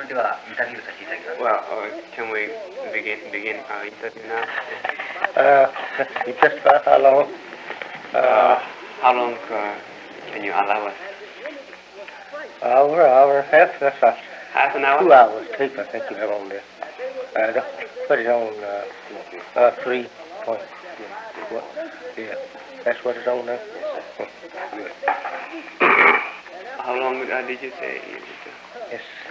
ではインタビューさせていただきます。Well, can we begin our interview now? Just for how long? How long can you allow us? Hour and a half. That's Half an hour? 2 hours tape, I think you have on there. Put it on 3 point. What? Yeah, that's what it's on there. Good. How long did you say?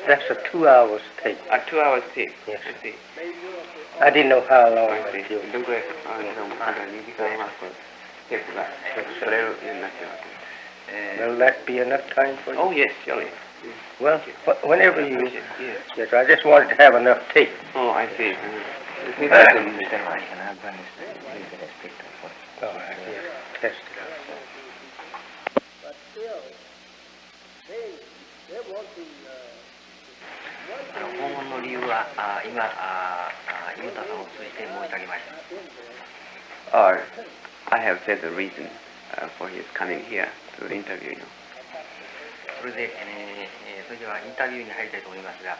That's a 2 hours tape. 2 hours tape. Yes. I see. I didn't know how long I it see. would. どんくらいですか？2時間はテープが取れるようになってます。Will that be enough time for you? Oh yes, surely. Well, whenever you. Yes. Yes, I just wanted to have enough tape. Oh, I see. Usted no hay que nada, van a respecto. All right, yeah, test it out. 訪問の理由は今ユータさんを通じて申し上げました。Or I have said the reason for his coming here to interview you. それではインタビューに入りたいと思いますが、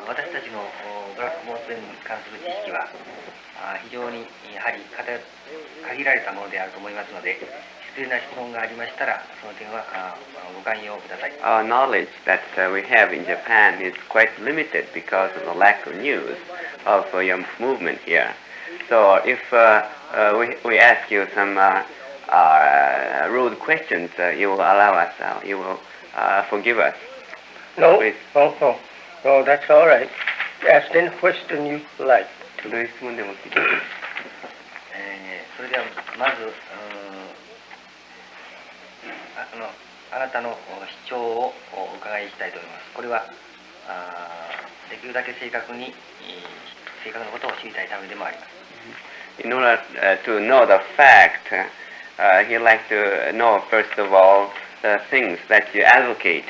私たちのドラッグモーツに関する知識は非常にやはり限られたものであると思いますので、失礼な質問がありましたらその点はご寛容ください。Our knowledge that we have in Japan is quite limited because of the lack of news of your movement here. So if we ask you some rude questions, you will allow us, you will forgive us. No, Please. no, that's all right. Ask any question you like. どういう質問でも聞いてください。それではまずあなたの主張をお伺いしたいと思います。これはできるだけ正確なことを知りたいためでもあります。In order to know the fact, he'd like to know first of all the things that you advocate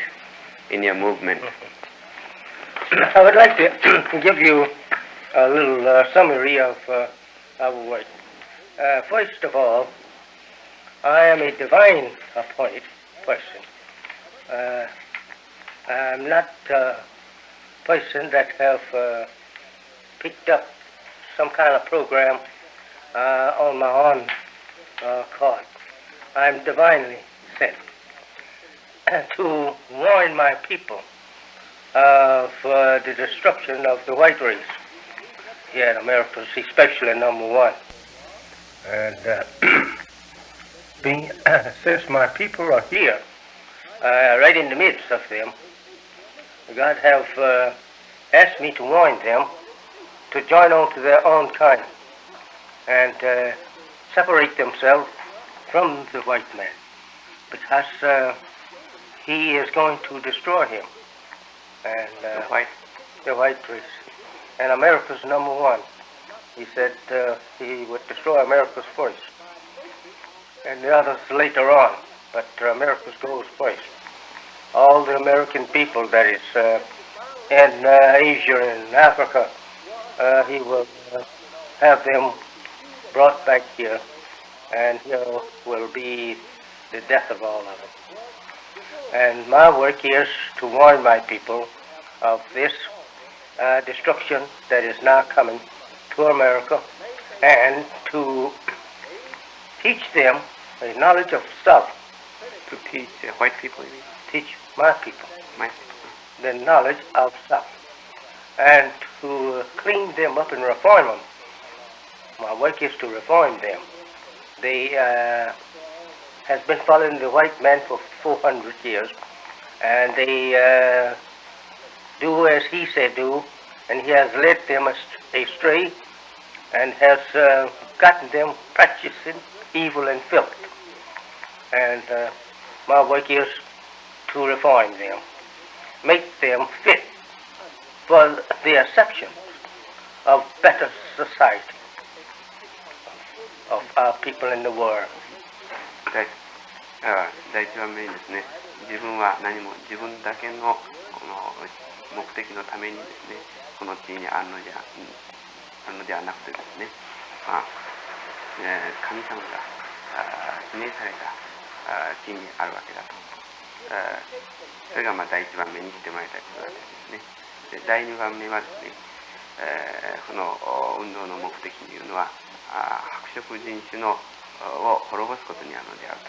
in your movement. I would like to give you a little summary of our work. First of all, I am a divine appointed person. I'm not a person that have picked up some kind of program on my own card. I'm divinely sent to warn my people of the destruction of the white race here in America, especially number one. And since my people are here, right in the midst of them, God have asked me to warn them to join on to their own kind and separate themselves from the white man, because he is going to destroy him and the white race. And America's number one. He said he would destroy America's first, and the others later on, but America's goes first. All the American people, that is, in Asia and Africa, he will have them brought back here, and here will be the death of all of them. And my work is to warn my people of this destruction that is now coming to America, and to teach them a knowledge of self. To teach white people, you mean? Teach my people My people. the knowledge of self, and to clean them up and reform them. My work is to reform them. They has been following the white man for 400 years, and they do as he said do, and he has led them astray, and has gotten them practicing evil and filth. And my work is to reform them, make them fit for the acceptance of better society of our people in the world. 第一番目にですね、自分は何も自分だけのこの目的のためにですね、この地にあるのではなくてですね、神様が指名された地にあるわけだと。それが第一番目にしてもらいたいことだとですね。して第2番目はですね、この運動の目的というのは白色人種を滅ぼすことにあるのであると。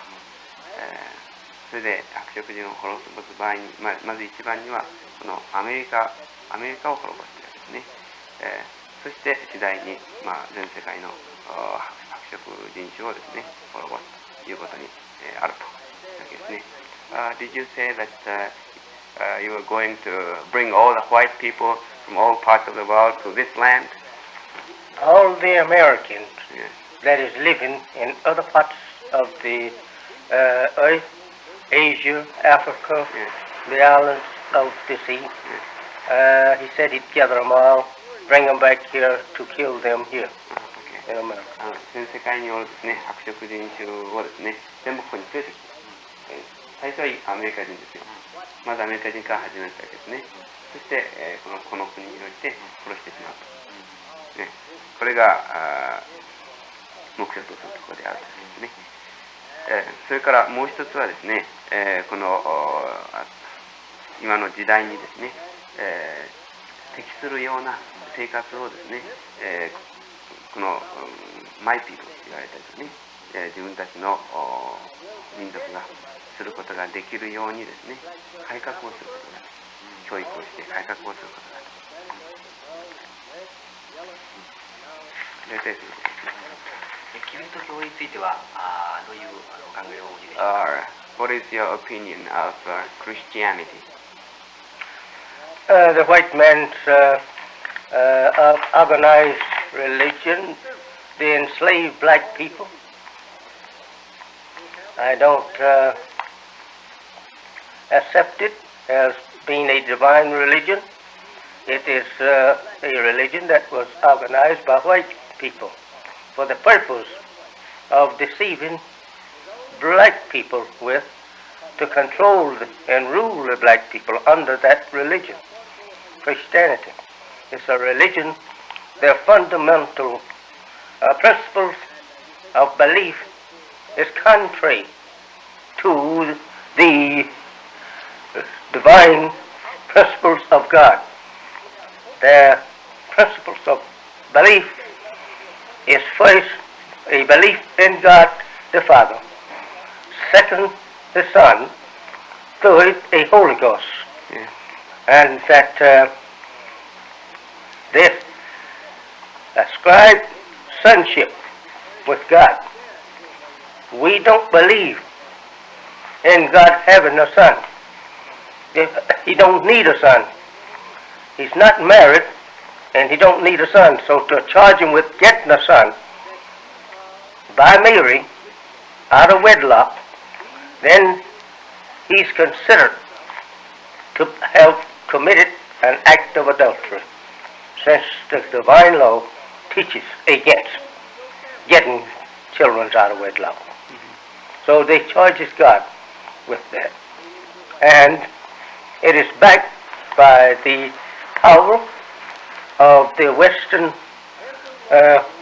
それで白色人を滅ぼす場合に、まず一番にはこのアメリカを滅ぼすというですね、そして次第に、全世界の白色人種をですね滅ぼすということに、あるというわけですね。Did you say that you were going to bring all the white people from all parts of the world to this land? All the Americans Yes. that is living in other parts of the earth, Asia, Africa, Yes. the islands of the sea. He said he'd gather them all, bring them back here to kill them here Okay. in America. 全世界におるですね白色人種をですね全部ここに連れてきて、最初はアメリカ人ですよ。まずアメリカ人から始めたわけですね。そして、この国において殺してしまうと、ね、これが目標とするところであるというですね。それからもう一つはですね、この今の時代にですね、適するような生活をですね、このマイピープルと言われたりですね、自分たちの民族がすることができるようにですね改革をすることができる、教育をして改革をすることができる、大体そういうことですね。キリスト教についてはどういうお考えをお持ちでしょうか。What is your opinion of Christianity? The white man's organized religion, they enslave black people. I don't accept it as being a divine religion. It is a religion that was organized by white people for the purpose of deceiving black people with, to control and rule the black people under that religion. Christianity is a religion, their fundamental principles of belief is contrary to the divine principles of God. Their principles of belief is first a belief in God the Father, second the Son, third a Holy Ghost. Yeah. And that they ascribe sonship with God. We don't believe in God having a son. He don't need a son. He's not married and he don't need a son. So to charge him with getting a son by Mary out of wedlock, then he's considered to have committed an act of adultery, since the divine law teaches against getting children out of wedlock. So they charges God with that. And it is backed by the power of the Western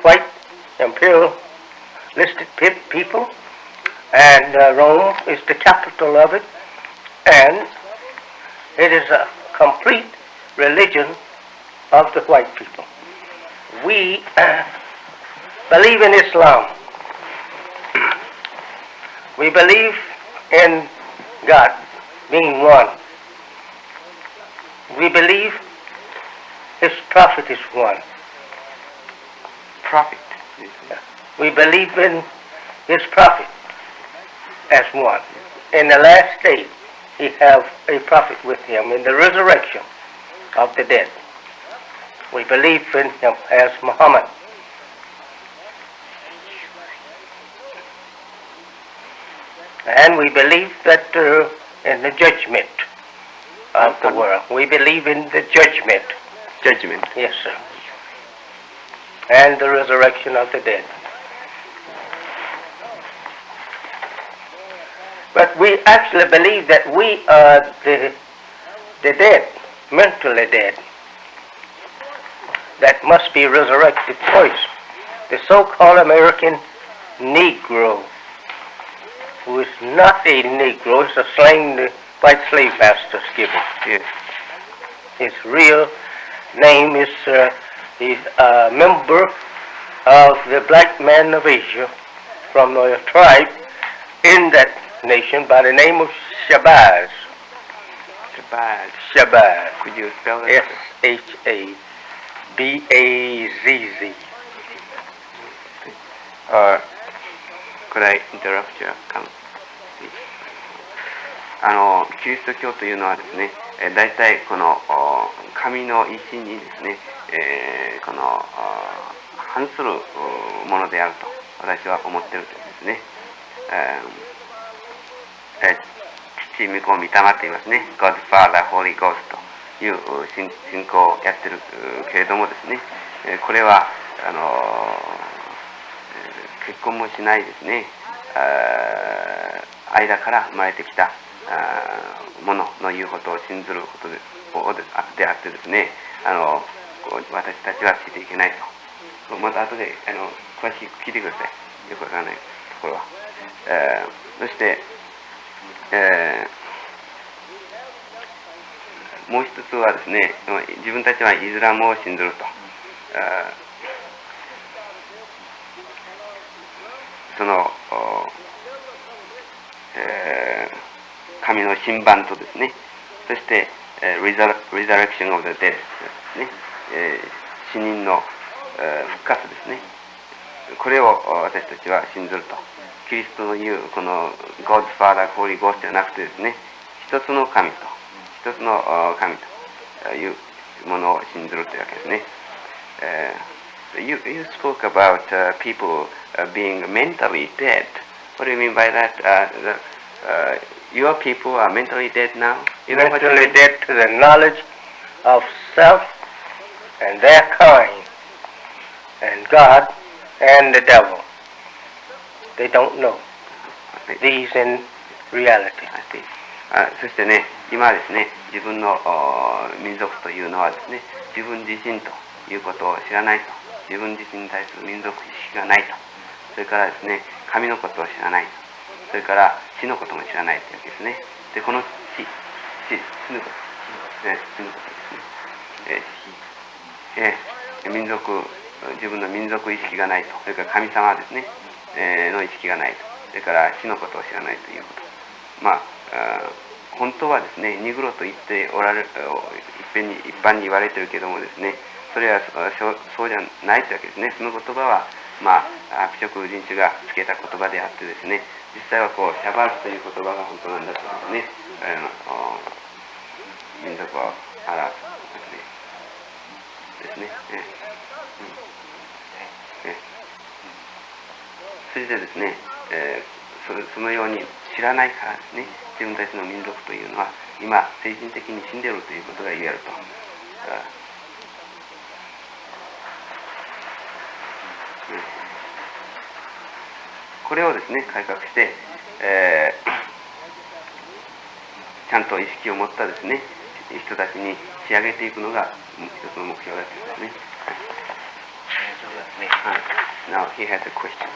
white imperialistic people, and Rome is the capital of it, and it is a complete religion of the white people. We believe in Islam. We believe in God being one. We believe His prophet is one. Prophet. We believe in His prophet as one. In the last day, He have a prophet with Him in the resurrection of the dead. We believe in Him as Muhammad. And we believe that in the judgment of the world. We believe in the judgment. Judgment. Yes, sir. And the resurrection of the dead. But we actually believe that we are the dead, mentally dead, that must be resurrected first. The so-called American Negro, who is not a Negro, it's a slang the white slave masters give it. Yes. His real name is he's a member of the black man of Asia from a tribe in that nation by the name of Shabazz. Shabazz. Shabazz. Could you spell that? S-H-A-B-A-Z-Z. Could I interrupt your comment? キリスト教というのはですね、大体この神の意志にですね、この反するものであると私は思っているんですね。父、御子、御霊と言いますね。God, Father, Holy Ghost という信仰をやっているけれどもですね、これは結婚もしないですね、間から生まれてきたものの言うことを信ずることであってですね、私たちはついていけないと。また後で詳しく聞いてください。よくわからないところは。そして、もう一つはですね、自分たちはイスラムを信ずると。その神の審判とですね、そして、resurrection of the dead ですね、死人の、復活ですね。これを私たちは信ずると。キリストの言うこの God, Father, Holy Ghost ではなくてですね、一つの神というものを信ずるというわけですね。You spoke about people being mentally dead. What do you mean by that? Your people are mentally dead now? You know mentally dead to the knowledge of self and their kind and God and the devil. They don't know these in reality. そしてね、今はですね、自分の民族というのはですね、自分自身ということを知らないと。自分自身に対する民族意識がないと。それからですね、神のことを知らないと。それから死のことも知らないというわけですね。で、この死ぬことですね。自分の民族意識がないと。それから神様ですね、の意識がないと。それから死のことを知らないということ。本当はですね、ニグロと言っておられる、一般に言われているけどもですね、それはそうじゃないというわけですね。その言葉は、白色人種がつけた言葉であってですね、実際はシャバーズという言葉が本当なんだとですね、民族を表すですね。それでですね、そのように知らないからですね、自分たちの民族というのは今精神的に死んでいるということが言えると。これをですね、改革して、ちゃんと意識を持ったですね、人たちに仕上げていくのが一つの目標だということですね。Now he has a question.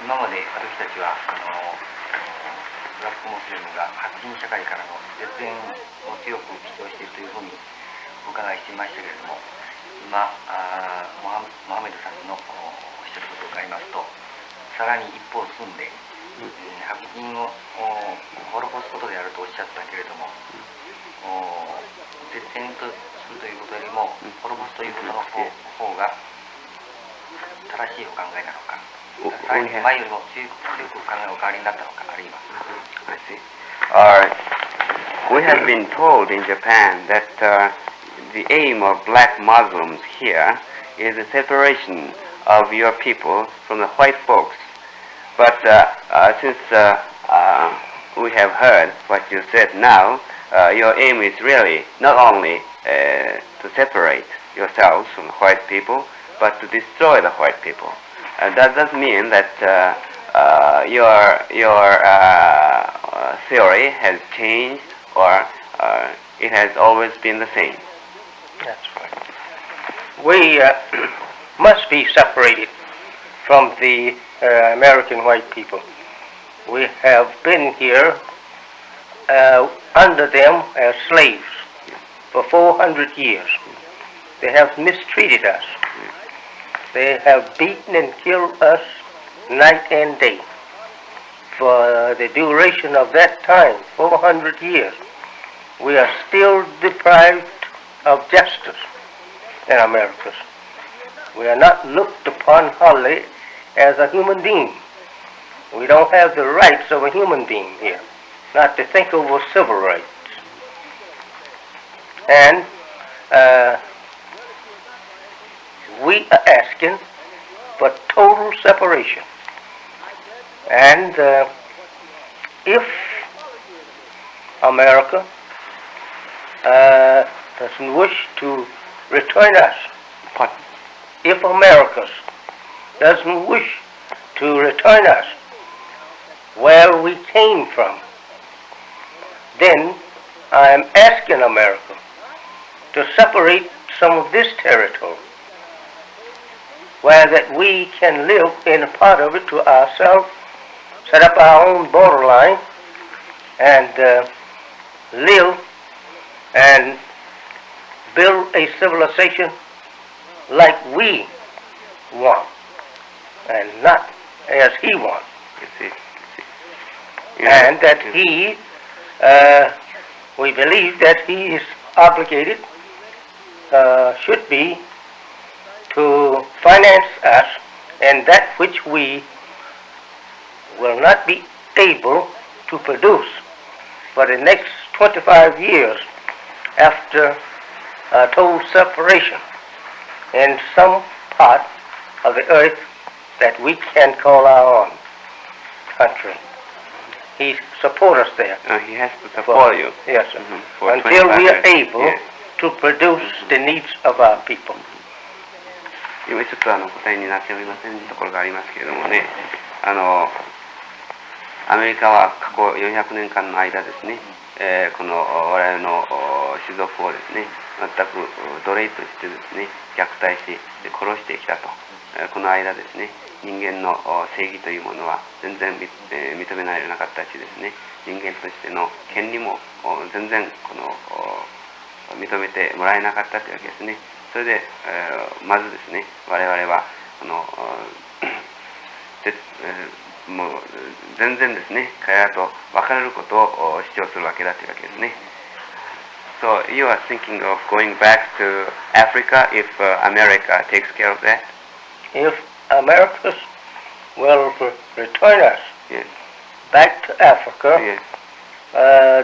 今まで私たちはブラックモスリムが白人社会からの絶縁を強く主張しているというふうにお伺いしていましたけれども、今モハメドさんのおっしゃることを伺いますと、さらに一歩進んで、白人を滅ぼすことであるとおっしゃったけれども、絶縁とするということよりも滅ぼすということの方が正しいお考えなのか、前よりも強く考えがお変わりになったのか、あるいは。I see. We have been told in Japan that the aim of black Muslims here is the separation of your people from the white folks. But since we have heard what you said now, your aim is really not only to separate yourselves from the white people, but to destroy the white people. Does that mean that your theory has changed, or it has always been the same? That's right. We must be separated from the American white people. We have been here under them as slaves for 400 years. They have mistreated us. They have beaten and killed us night and day. For the duration of that time, 400 years, we are still deprived of justice in America. We are not looked upon wholly as a human being. We don't have the rights of a human being here, not to think over civil rights. And we are asking for total separation. And if America doesn't wish to return us, if America doesn't wish to return us where we came from, then I am asking America to separate some of this territory where that we can live in a part of it to ourselves, set up our own borderline, and live and build a civilization like we want, and not as he wants. And that he, we believe that he is obligated, should be, to finance us in that which we will not be able to produce for the next 25 years after total separation in some part of the earth that we can call our own country. He supports us there. He has to support you. Yes, sir. For until 25 we are years. able Yes. to produce the needs of our people. 今ちょっと答えになっておりませんところがありますけれどもね、アメリカは過去400年間の間ですね、この我々の種族をですね、全く奴隷としてですね、虐待し殺してきたと。この間ですね、人間の正義というものは全然認められなかったしですね、人間としての権利も全然認めてもらえなかったというわけですね。それで、まずですね、我々はもう全然ですね、彼らと別れることを主張するわけだというわけですね。So you are thinking of going back to Africa if America takes care of that? If America will return us Yes. back to Africa, Yes.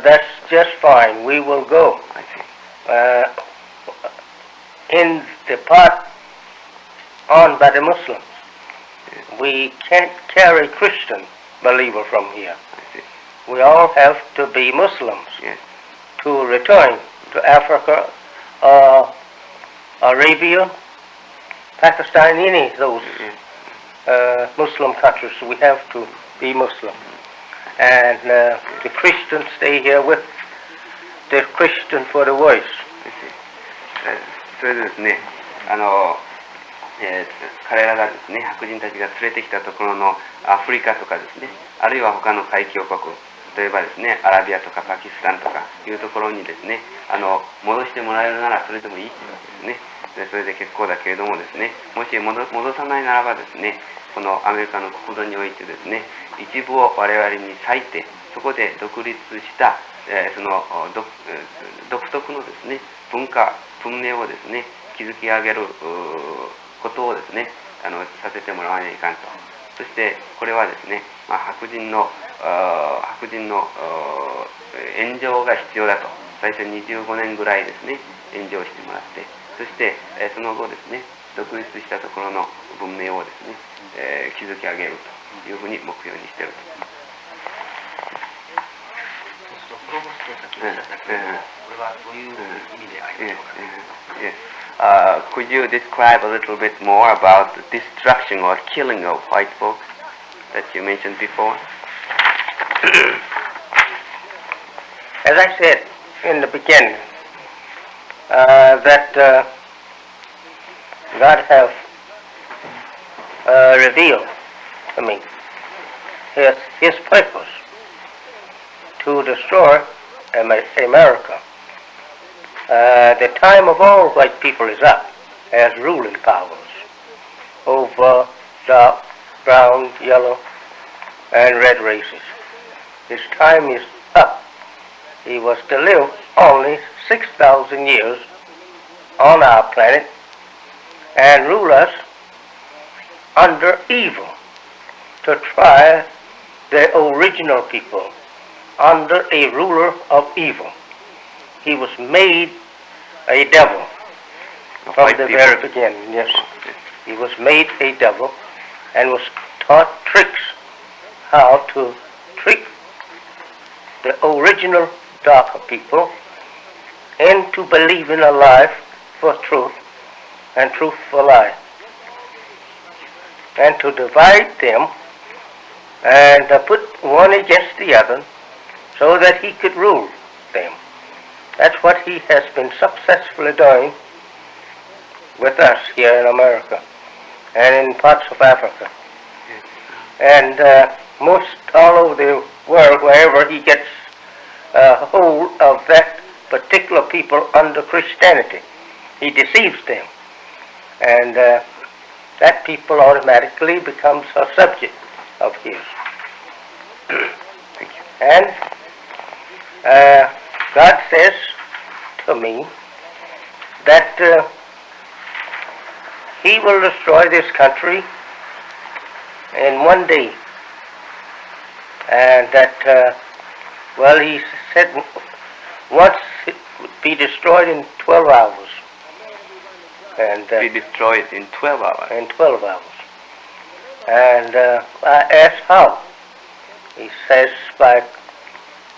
That's just fine. We will go. I see. In the part owned by the Muslims, we can't carry Christian believer from here. I see. We all have to be Muslims Yes. to return to Africa, Arabia, Pakistan, any of those Muslim countries. We have to be Muslim. And the Christians stay here with the Christian for the voice. それでですね、彼らがですね、白人たちが連れてきたところのアフリカとかですね、あるいは他の海峡国、例えばですね、アラビアとかパキスタンとかいうところにですね、戻してもらえるならそれでもいいというわけですね。でそれで結構だけれどもですね、もし戻さないならばですね、このアメリカの国土においてですね、一部を我々に割いて、そこで独立した、その独特のですね、文化、文明をですね、築き上げることをですね、させてもらわないかんと。そしてこれはですね、白人の援助が必要だと。最初25年ぐらいですね、援助をしてもらって、そしてその後ですね、独立したところの文明をですね、築き上げるというふうに目標にしていると。プロボスと先ほどおっしゃったけれども、これはどういう意味でありましょうか。Yes. Could you describe a little bit more about the destruction or killing of white folks that you mentioned before? As I said in the beginning, that God have revealed to me His purpose to destroy America. The time of all white people is up as ruling powers over dark, brown, yellow, and red races. His time is up. He was to live only 6,000 years on our planet and rule us under evil, to try the original people under a ruler of evil. He was made a devil from the very beginning. Yes, he was made a devil and was taught tricks how to trick the original darker people into believing a lie for truth and truth for lie, and to divide them and put one against the other so that he could rule them. That's what he has been successfully doing with us here in America and in parts of Africa. And most all over the world, wherever he gets a hold of that particular people under Christianity, he deceives them. And that people automatically becomes a subject of his. Thank you. And God says to me that he will destroy this country in one day. And that, well, he said once it would be destroyed in 12 hours. And Be destroyed in 12 hours. in 12 hours. And I asked how. He says by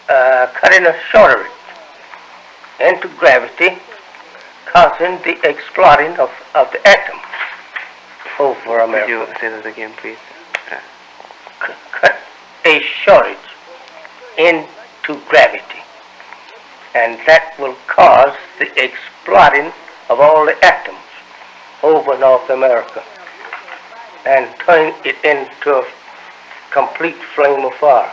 cutting a shorter into gravity, causing the exploding of the atom over America. Could you say that again, please? Cut a shortage into gravity, and that will cause the exploding of all the atoms over North America and turn it into a complete flame of fire,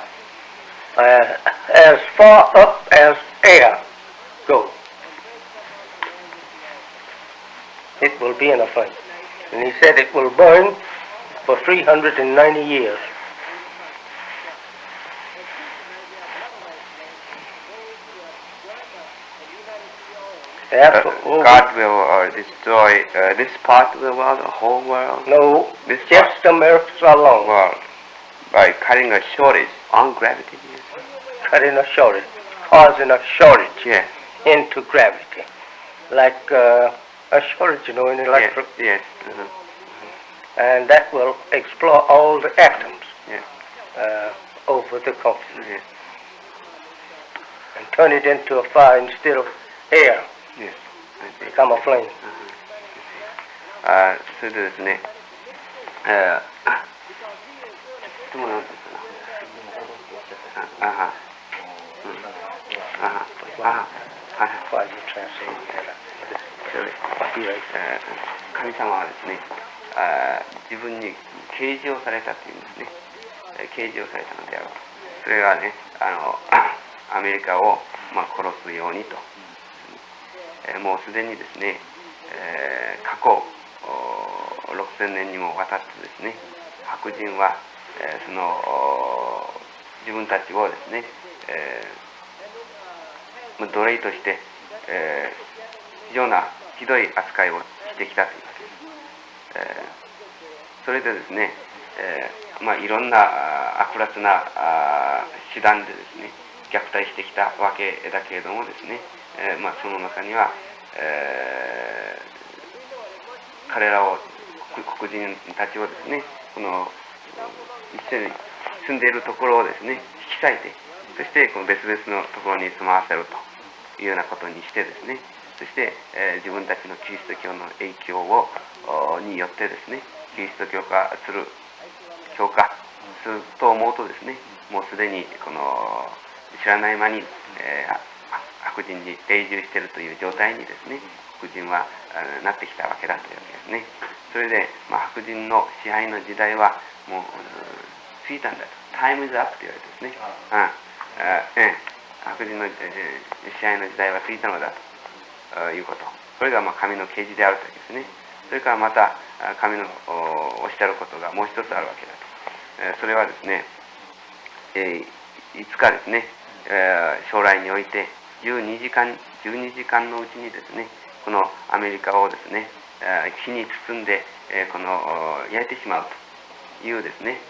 as far up as air goes. It will be in a flame. And he said it will burn for 390 years. God will destroy this part of the world, the whole world? No, This just America alone. world by cutting a shortage on gravity. Cutting a shortage, causing a shortage Yes. into gravity, like a shortage, you know, in electric, Yes. Yes. and that will explode all the atoms Yes. over the continent Yes. and turn it into a fire instead of air, Yes. I see. become a flame. それでですね、質問なんですかな。はい。 While you translate that, 神様はですね、自分に啓示をされたというんですね。啓示をされたのである。それがね、アメリカを、殺すようにと。もうすでにですね、過去6000年にもわたってですね、白人は、その自分たちをですね、奴隷として、非常なひどい扱いをしてきたというわけです。それでですね、いろんな悪辣な手段でですね、虐待してきたわけだけれどもですね、その中には、彼らを黒人たちをですね、この一緒に住んでいるところをですね、引き裂いて、そしてこの別々のところに住まわせるというようなことにしてですね、そして、自分たちのキリスト教の影響によってですね、キリスト教化すると思うとですね、もうすでにこの知らない間に、白人に永住しているという状態にですね、黒人はなってきたわけだというわけですね。それで、白人の支配の時代はもう過ぎたんだと。タイムズアップと言われてですね。白人の、支配の時代は過ぎたのだということ。これが神の啓示であるというわけですね。それからまた神のおっしゃることがもう一つあるわけだと。それはですね、いつかですね、将来において12時間のうちにですね、このアメリカをですね、火に包んで、この焼いてしまうというですね、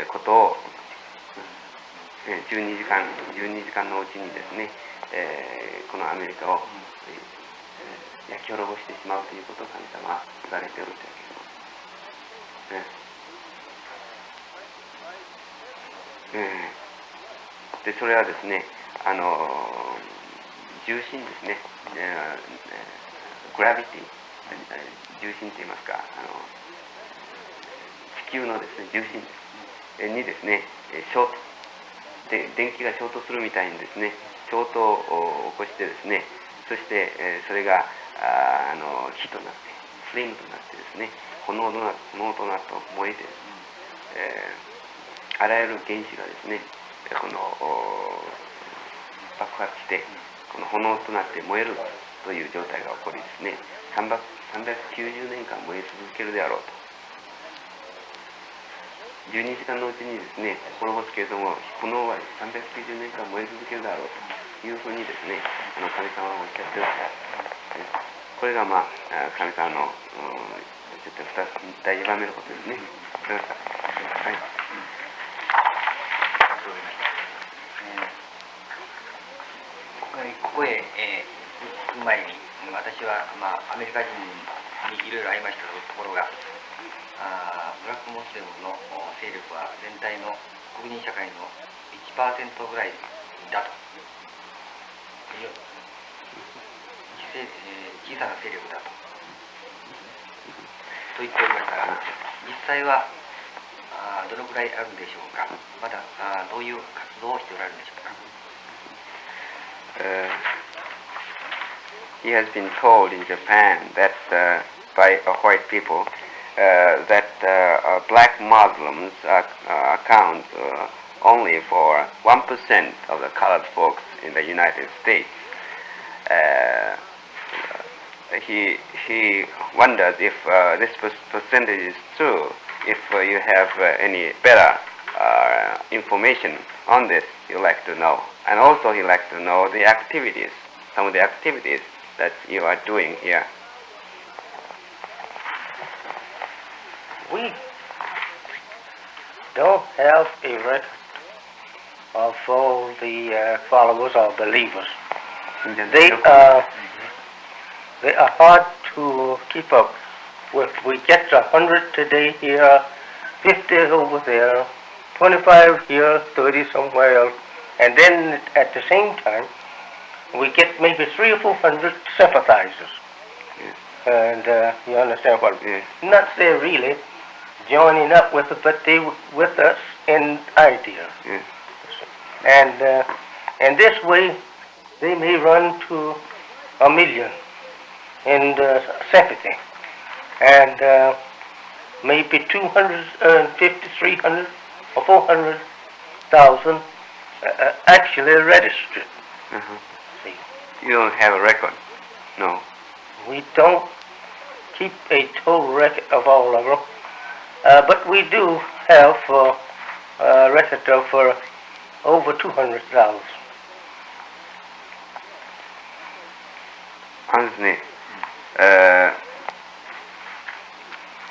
ことを12時間のうちにですね、このアメリカを、焼き滅ぼしてしまうということを神様は言われておるというわけです。でそれはですね、重心ですね、グラビティ、重心といいますか、地球のですね、重心にですね、ショートで電気がショートするみたいにですね、ショートを起こしてですね、そして、それが火となってフレームとなってですね、炎となって燃えてですね、あらゆる原子がですね、この爆発してこの炎となって燃えるという状態が起こりですね、390年間燃え続けるであろうと。12時間のうちにですね、滅ぼすけれども、炎は390年間燃え続けるであろうというふうにですね、神様はおっしゃっております。これが神様の2つ大事場面のことですね。はい。ここへ、行く前に私は、アメリカ人にいろいろ会いましたところが、ブラックモスレムの勢力は全体の黒人社会の 1% ぐらいだという、小さな勢力だと言っておりましたが、実際はどのくらいあるんでしょうか。まだどういう活動をしておられるんでしょうか。He has been told in Japan that by white people that black Muslims account only for 1% of the colored folks in the United States. He wonders if this percentage is true. If you have any better information on this, you'd like to know. And also he'd like to know the activities, some of the activities that you are doing here. We don't have a record of all the followers or believers. They are hard to keep up with. We get 100 today here, 50 over there, 25 here, 30 somewhere else, and then at the same time we get maybe 300 or 400 sympathizers. Yes. And you understand what? Yes. Not they're really joining up with us, but they with us in idea. Yes. And this way they may run to 1 million in sympathy, and maybe 250, 300 or 400,000 actually registered. Uh-huh. See, You don't have a record? No. we don't keep a total record of all of them, but we do have a record of over 200,000. ですね、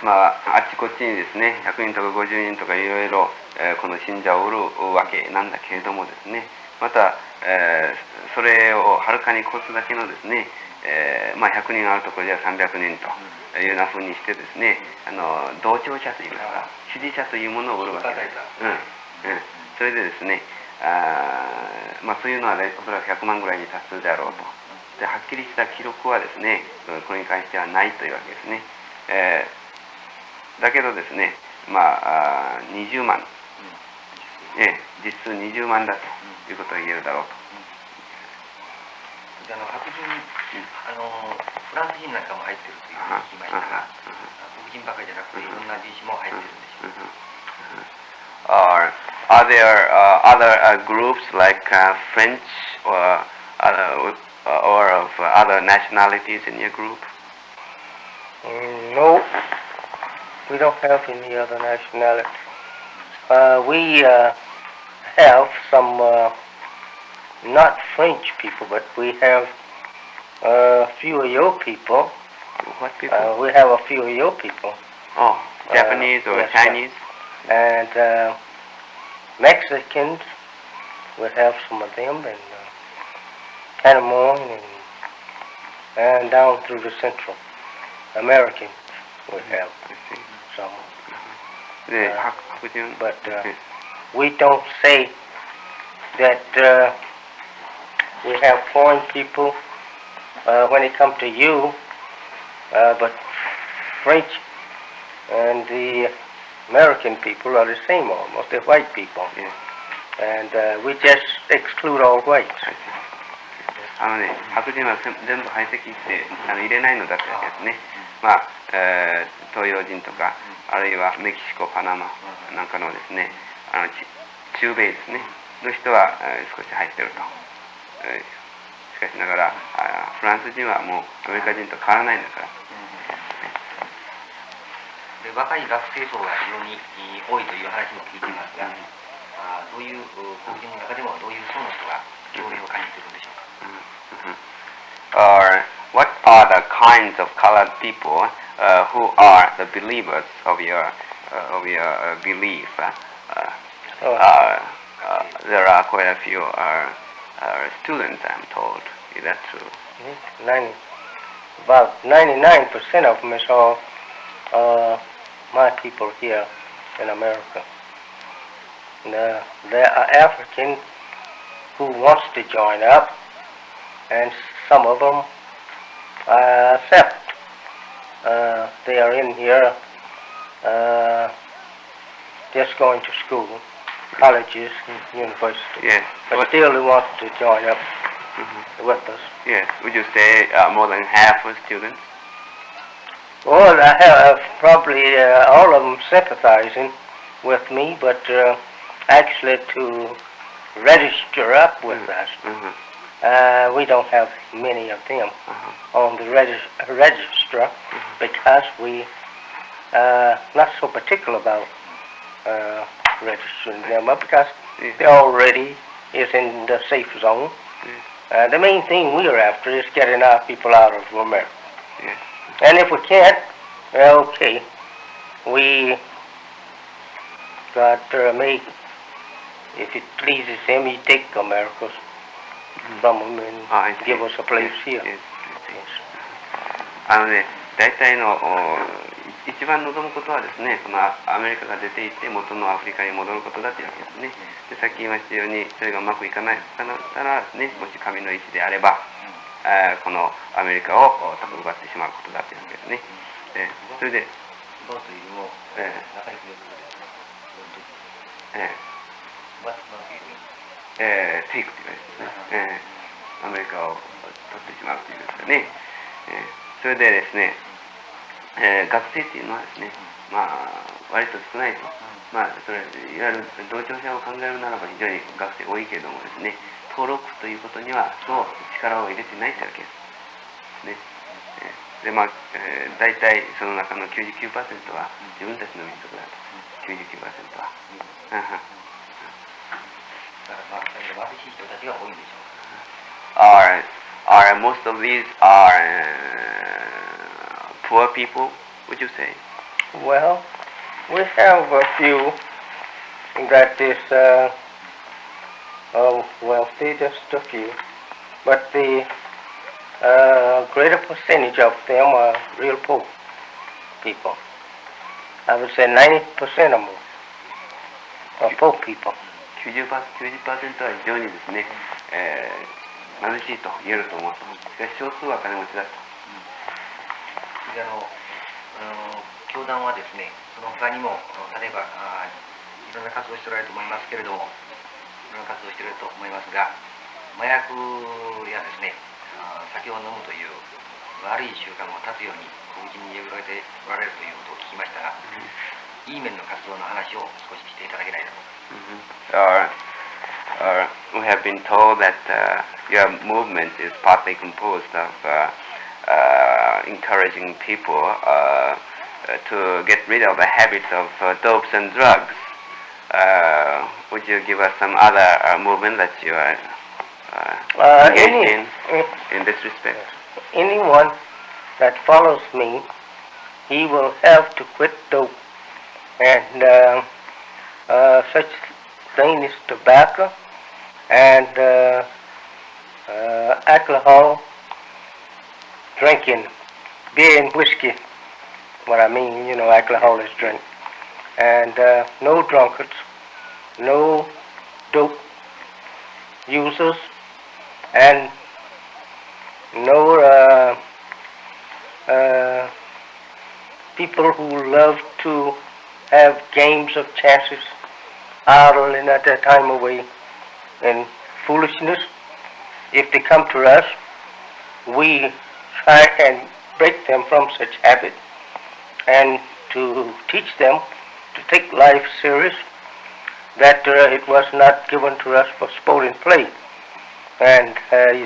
あっちこっちにですね、100人とか50人とかいろいろこの信者をおるわけなんだけれどもですね、また、それをはるかに越すだけのですね、100人あるところでは300人というようなふうにしてですね、同調者といいますか、支持者というものをおるわけです。それでですね、そういうのは、おそらく100万ぐらいに達するであろうと。ではっきりした記録はですね、これに関してはないというわけですね。だけどですね、20万、実数20万だということが言えるだろうと。白人、フランス人なんかも入ってるというふうに聞きましたが、黒人ばかりじゃなくていろんな人種も入ってるんでしょうか。Or are there other groups like French or of other nationalities in your group? No, we don't have any other nationality. We have some not French people, but we have a few of your people. What people? We have a few of your people. Oh, Japanese or yes, Chinese? And Mexicans, we have some of them, and Panama, and down through the Central Americans, we have some. But we don't say that we have foreign people when it comes to you, but French and the American people are the same almost. They're white people. Yes. And we just exclude all whites. 白人は全部排斥して入れないのだってわけですね。まあ、東洋人とか、あるいはメキシコ、パナマなんかのですね、中米ですね、の人は少し入ってると。しかしながら、フランス人はもうアメリカ人と変わらないんだから。で若い学生層が非常に多いという話も聞いていますが、どういう黒人の中でもどういう層の人が教令を感じているんでしょうか。Or what are the kinds of colored people who are the believers of your belief? There are quite a few students, I'm told. Is that true? About 99% of them is all my people here in America. And, there are Africans who wants to join up, and some of them accept. They are in here just going to school, colleges, universities. Yes. But still they want to join up with us. Yes. Would you say more than half of students? Well, I have probably all of them sympathizing with me, but actually to register up with us, we don't have many of them on the register because we not so particular about registering them up because they already is in the safe zone. The main thing we are after is getting our people out of America. And if we can't, well, okay, we got make, if it pleases him, he take Americans from them and give us a place here. 大体の一番望むことはですね、そのアメリカが出ていって元のアフリカに戻ることだというわけですね。で、さっき言いましたように、それがうまくいかないかなったらね、もし神の意志であれば、このアメリカを奪ってしまうことだというわけですね。それで、どうというのを中に入れるテイクというわけですね。アメリカを取ってしまうというですね。それでですね、学生っていうのはですね、まあ割と少ないと。まあそれいわゆる同調者を考えるならば非常に学生多いけれどもですね、登録ということにはそう力を入れてないというわけです。ね。でまあ、大体その中の 99% は自分たちの民族だと。99% は。Are most of these are poor people, would you say? Well, we have a few that is wealthy, just a few, but the greater percentage of them are real poor people. I would say 90% or more are poor people. 90% は非常にですね、貧しいと言えると思う。しかし少数は金持ちだと。教団はですね、その他にも例えばいろんな活動をしておられると思いますけれども、いろんな活動をしておられると思いますが、麻薬やですね、酒を飲むという悪い習慣を断つように小口に呼びかけておられるということを聞きましたが、いい面の活動の話を少ししていただけないだろうか。we have been told that your movement is partly composed of encouraging people to get rid of the habit of dopes and drugs. Would you give us some other movement that you are engaged in this respect? Anyone that follows me, he will have to quit dope and such thing as tobacco and alcohol, drinking, beer and whiskey. What I mean, you know, alcohol is drink. And no drunkards, no dope users, and no people who love to have games of chances, idling at their time away in foolishness. If they come to us, we try and break them from such habit and to teach them to take life serious, that it was not given to us for sport and play. And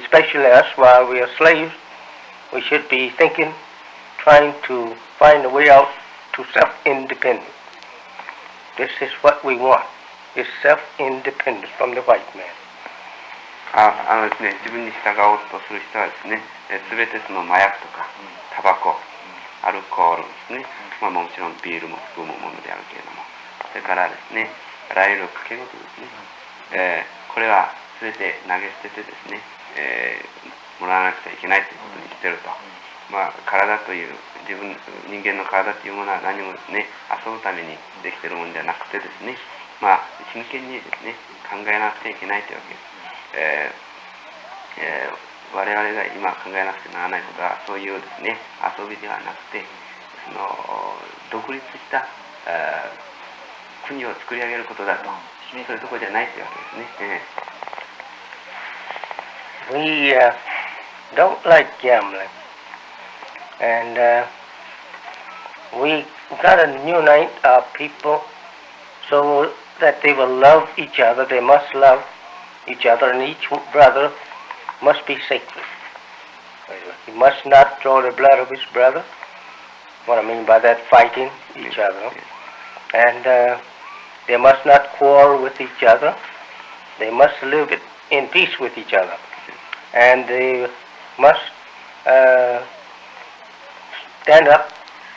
especially us, while we are slaves, we should be thinking, trying to find a way out to self-independence. This is what we want, is self-independence from the white man. ですね、自分に従おうとする人はですね、すべてその麻薬とか、タバコ、アルコールですね、もちろんビールも含むものであるけれども、それからですね、あらゆる掛け事ですね、これはすべて投げ捨ててですね、もらわなくちゃいけないということにしてると。体という人間の体というものは何もですね、遊ぶためにできているものではなくてですね、真剣にですね、考えなくちゃいけないというわけです。我々が今考えなくちゃならないことは、そういうですね、遊びではなくて、その独立した国を作り上げることだと、そういうところじゃないというわけですね。We don't like gambling, and we got to unite our people so that they will love each other. They must love each other, and each brother must be sacred. He must not draw the blood of his brother. What I mean by that, fighting each other. And they must not quarrel with each other. They must live in peace with each other. And they must stand up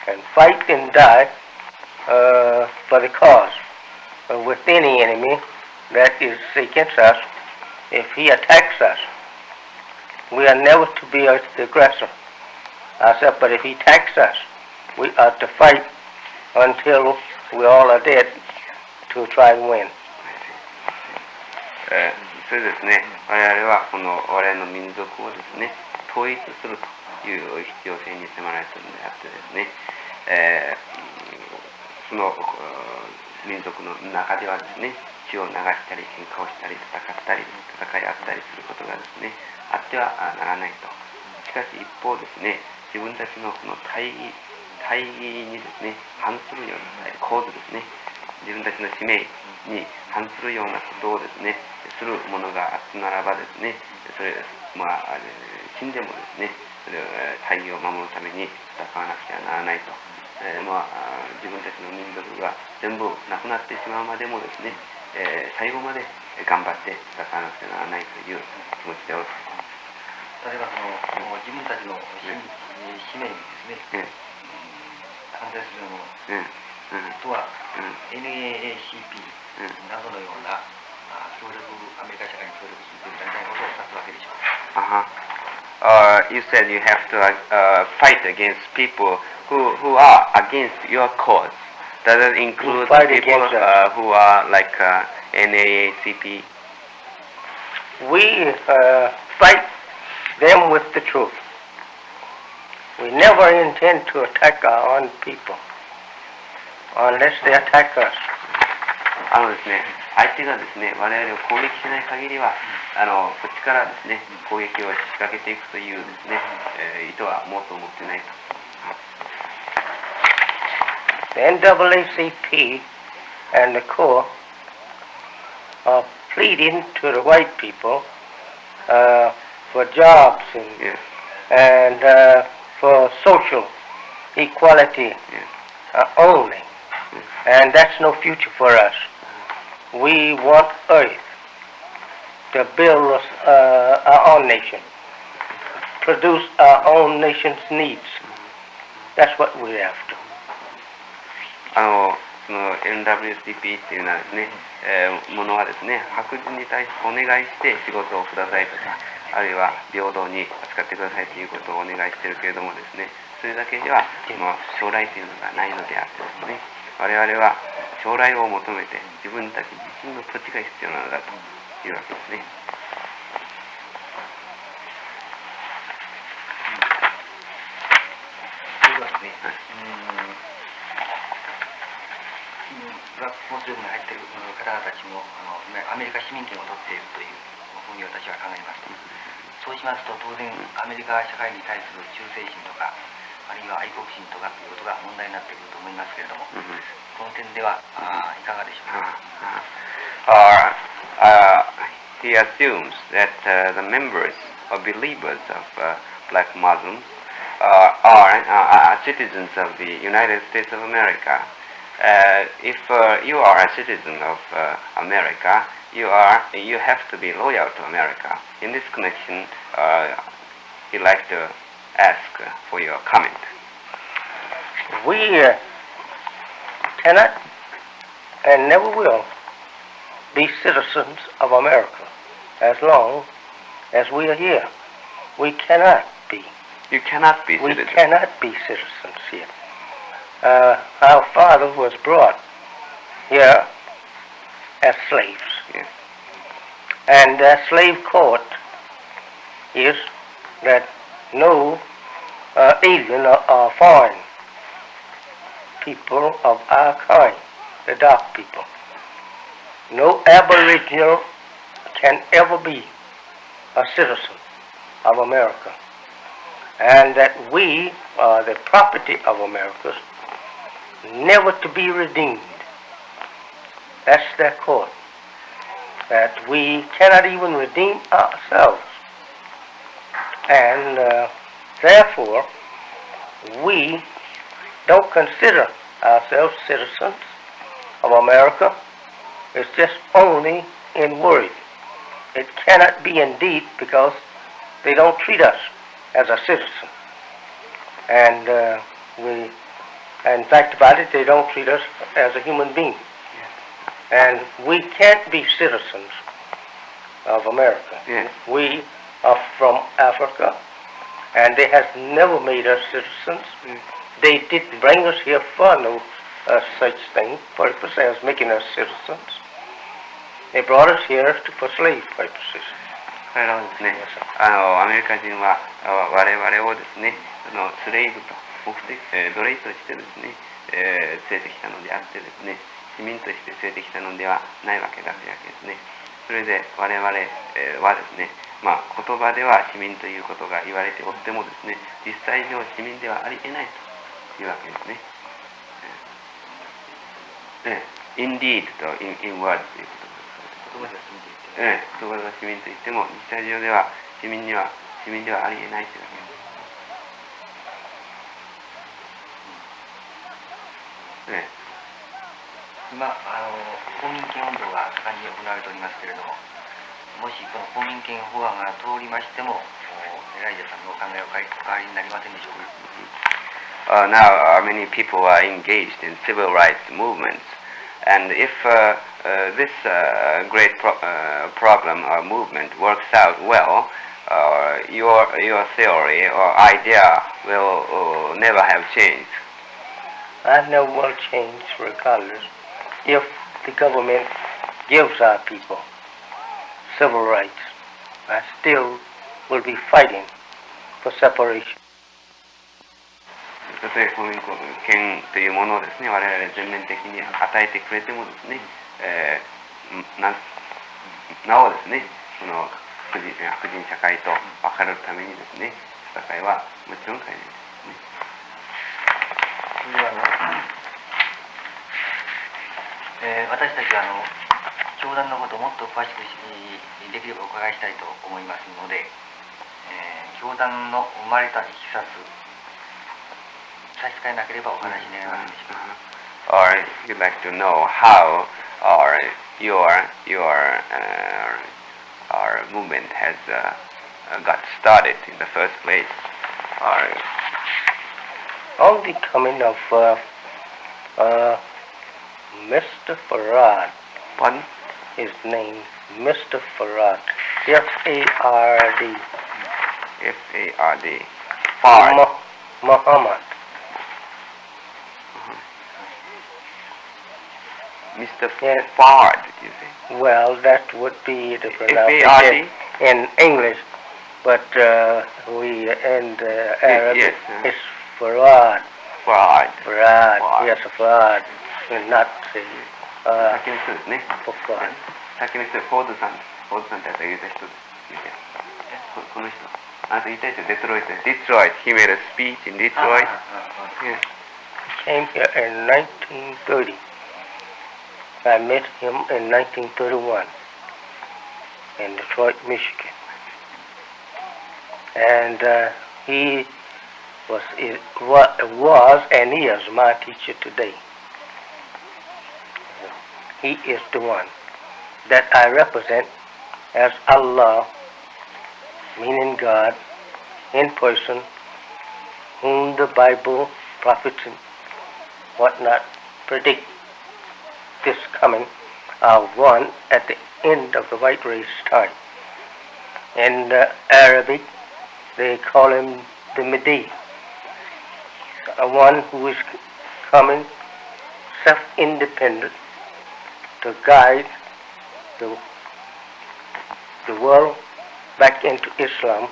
and fight and die for the cause with any enemy that is against us. If he attacks us, we are never to be the aggressor ourselves, but if he attacks us, we are to fight until we all are dead to try and win. それですね、我々はこの我々の民族をですね、統一するという必要性に迫られているのであってですね、その民族の中ではですね、血を流したり喧嘩をしたり戦ったり戦い合ったりすることがですね、あってはならないと。しかし一方ですね、自分たちのこの大義にですね、反するような構図ですね、自分たちの使命に反するようなことをですね、する者があったならばですね、それ死んでもですね、それを大義を守るために戦わなくてはならないと。自分たちの民族が全部なくなってしまうまでもですね、最後まで頑張って戦わなくてはならないという気持ちでおる。例えばその自分たちの使命にですね、反対するのとは、NAACP などのようなアメリカ社会に協力する団体のことを指すわけでしょう。You said you have to fight against people who are against your cause. Does that include people who are like NAACP? We fight them with the truth. We never intend to attack our own people unless they attack us. ですね、相手がですね、我々を攻撃しない限りは、こっちからですね、攻撃を仕掛けていくというですね、意図はもっと持ってないと。The NAACP and the Corps are pleading to the white people for jobs Yes. and for social equality only. And that's no future for us. We want earth to build us, our own nation, produce our own nation's needs. That's what we're after. その NWCP っていうのはですね、ものはですね、白人に対してお願いして仕事をくださいとか、あるいは平等に扱ってくださいということをお願いしているけれどもですね、それだけではもう将来というのがないのであってですね、我々は将来を求めて自分たち自身の土地が必要なのだというわけですね。それではですね、ブラックフォース力に入っている方々たちもアメリカ市民権を取っているというふうに私は考えます。そうしますと当然アメリカ社会に対する忠誠心とかあるいは愛国心とかということが問題になってくると思いますけれども、この点ではいかがでしょうか。He assumes that the members or believers of black Muslims are citizens of the United States of America. If you are a citizen of America, you have to be loyal to America. In this connection, he'd like to ask for your comment. We cannot and never will be citizens of America as long as we are here. We cannot be. You cannot be We citizens. cannot be citizens here. Our father was brought here as slaves. Yes. And the slave court is that no alien or foreign people of our kind, the dark people, no aboriginal can ever be a citizen of America. And that we are the property of America, never to be redeemed. That's their court. That we cannot even redeem ourselves. And therefore, we don't consider ourselves citizens of America. It's just only in word. It cannot be in deed because they don't treat us as a citizen. And in fact about it, they don't treat us as a human being. And we can't be citizens of America. Yes. We are from Africa, and they have never made us citizens. They didn't bring us here for no such thing, purpose as making us citizens. They brought us here for slave purposes. 彼らはですね、アメリカ人は我々をですね、スレイブと奴隷としてですね、連れてきたのであってですね、市民として連れてきたのではないわけだというわけですね。それで我々はですね、言葉では市民ということが言われておってもですね、実際上市民ではありえないというわけですね。Indeed と in word ということです。言葉では市民と言っても実際上では市民ではありえないというわけです。今公民権運動が盛んに行われておりますけれども、もしこの公民権法案が通りましても、エライジャさんのお考えお変わりになりませんでしょうか。Now, many people are engaged in civil rights movements, and if this great problem or movement works out well, your theory or idea will never have changed. I never will change regardless if the government gives our people civil rights. I still will be fighting for separation. たとえ公民権というものをですね、我々全面的に与えてくれてもですね、なおですね、その白人社会と分かるためにですね、戦いはもちろん変えないですね。それでは私たちは教団のことをもっと詳しくできればお伺いしたいと思いますので、教団の生まれたいきさつ、差し支えなければお話し願えますでしょうか。Or you'd like to know how or your our movement has got started in the first place. Or On the coming of Mr. Farad, pardon? his name, Mr. Farad, F-A-R-D, F-A-R-D. Fard. Muhammad. Mr. Yes. Fard, did you say? Well, that would be the F-A-R-D? pronunciation in English, but we in the Arabic yes, it's Farad. Fard. Farad, Farad. yes, Farad, and not the 先の人ですね。 Farad. 先の人、フォードさんってやつが言った人です。見て。この人。あなた言ったでしょ、デトロイトで。Detroit. He made a speech in Detroit. Yes. Came here in 1930. I met him in 1931 in Detroit, Michigan. And he was and is my teacher today. He is the one that I represent as Allah, meaning God, in person, whom the Bible, prophets, and whatnot predict this coming of one at the end of the white race time. In Arabic, they call him the Mahdi, one who is coming self-independent to guide the world back into Islam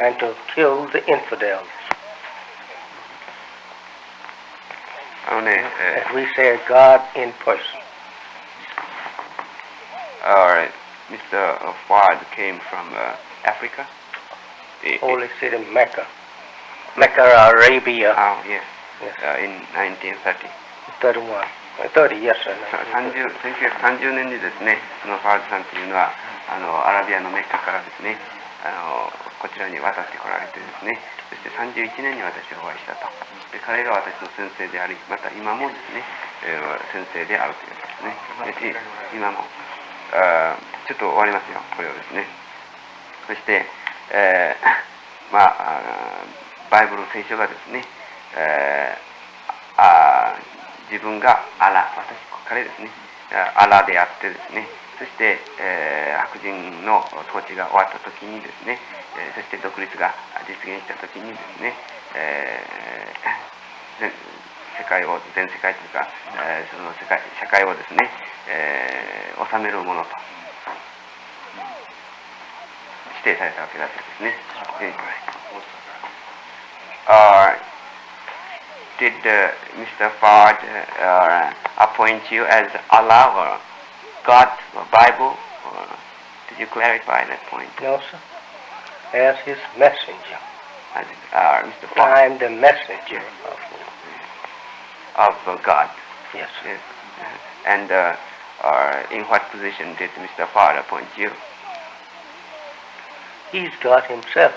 and to kill the infidels. As we say, God in person. Alright, Mr. Fard came from Africa. Holy city Mecca. Mecca, Arabia. Oh, yes. Yes. In 1930. 31. 30, yes, sir. 1930年にですね、そのファーズさんというのはアラビアのメッカからですね、こちらに渡ってこられてですね、そして31年に私がお会いしたと。で彼が私の先生であり、また今もですね、先生であるということですね。今もちょっと終わりますよ、これをですね。そして、バイブル聖書がですね、自分が彼ですね、アラであってですね、そして、白人の統治が終わった時にですね、そして独立が実現した時にですね、全世界というか、その社会をですね、治めるものと指定されたわけだったんですね。Did Mr. Fard appoint you as Allah or God or Bible? Or did you clarify that point? No, sir. As his messenger. Mr. Fard. I'm the messenger Of God. Yes, sir. Yes. And in what position did Mr. Fard appoint you? He's God himself.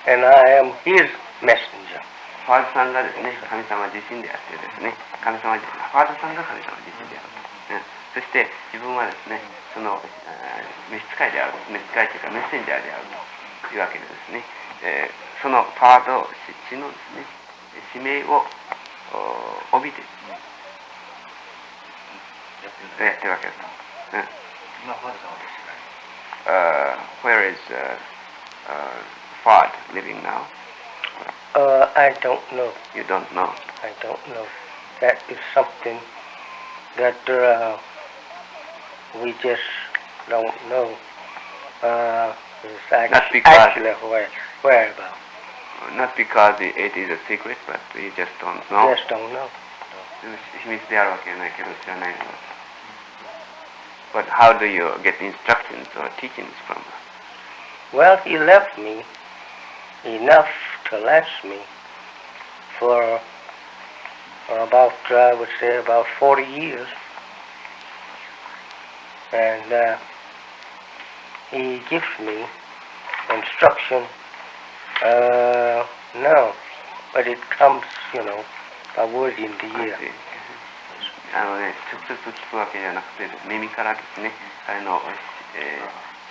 And I am his messenger. ファーズさんがですね、神様自身であってですね、ファーズさんが神様自身である、そして自分はですね、その召使いである、召使いというかメッセンジャーであるというわけでですね、そのファード氏のですね、使命を帯びてやってるわけです。今ファードさんはどちらにWhere is Fard living now? I don't know. You don't know. I don't know. That is something that we just don't know. It's actually where about. Not because it is a secret, but you just don't know. Just don't know. 秘密であるわけじゃないけど知らないの。But how do you get instructions or teachings from her? Well, he left me enough to last me for about, I would say, about 40 years. and he gives me instruction now, but it comes, by word in the ear. 直接聞くわけじゃなくて、耳からですね、彼の、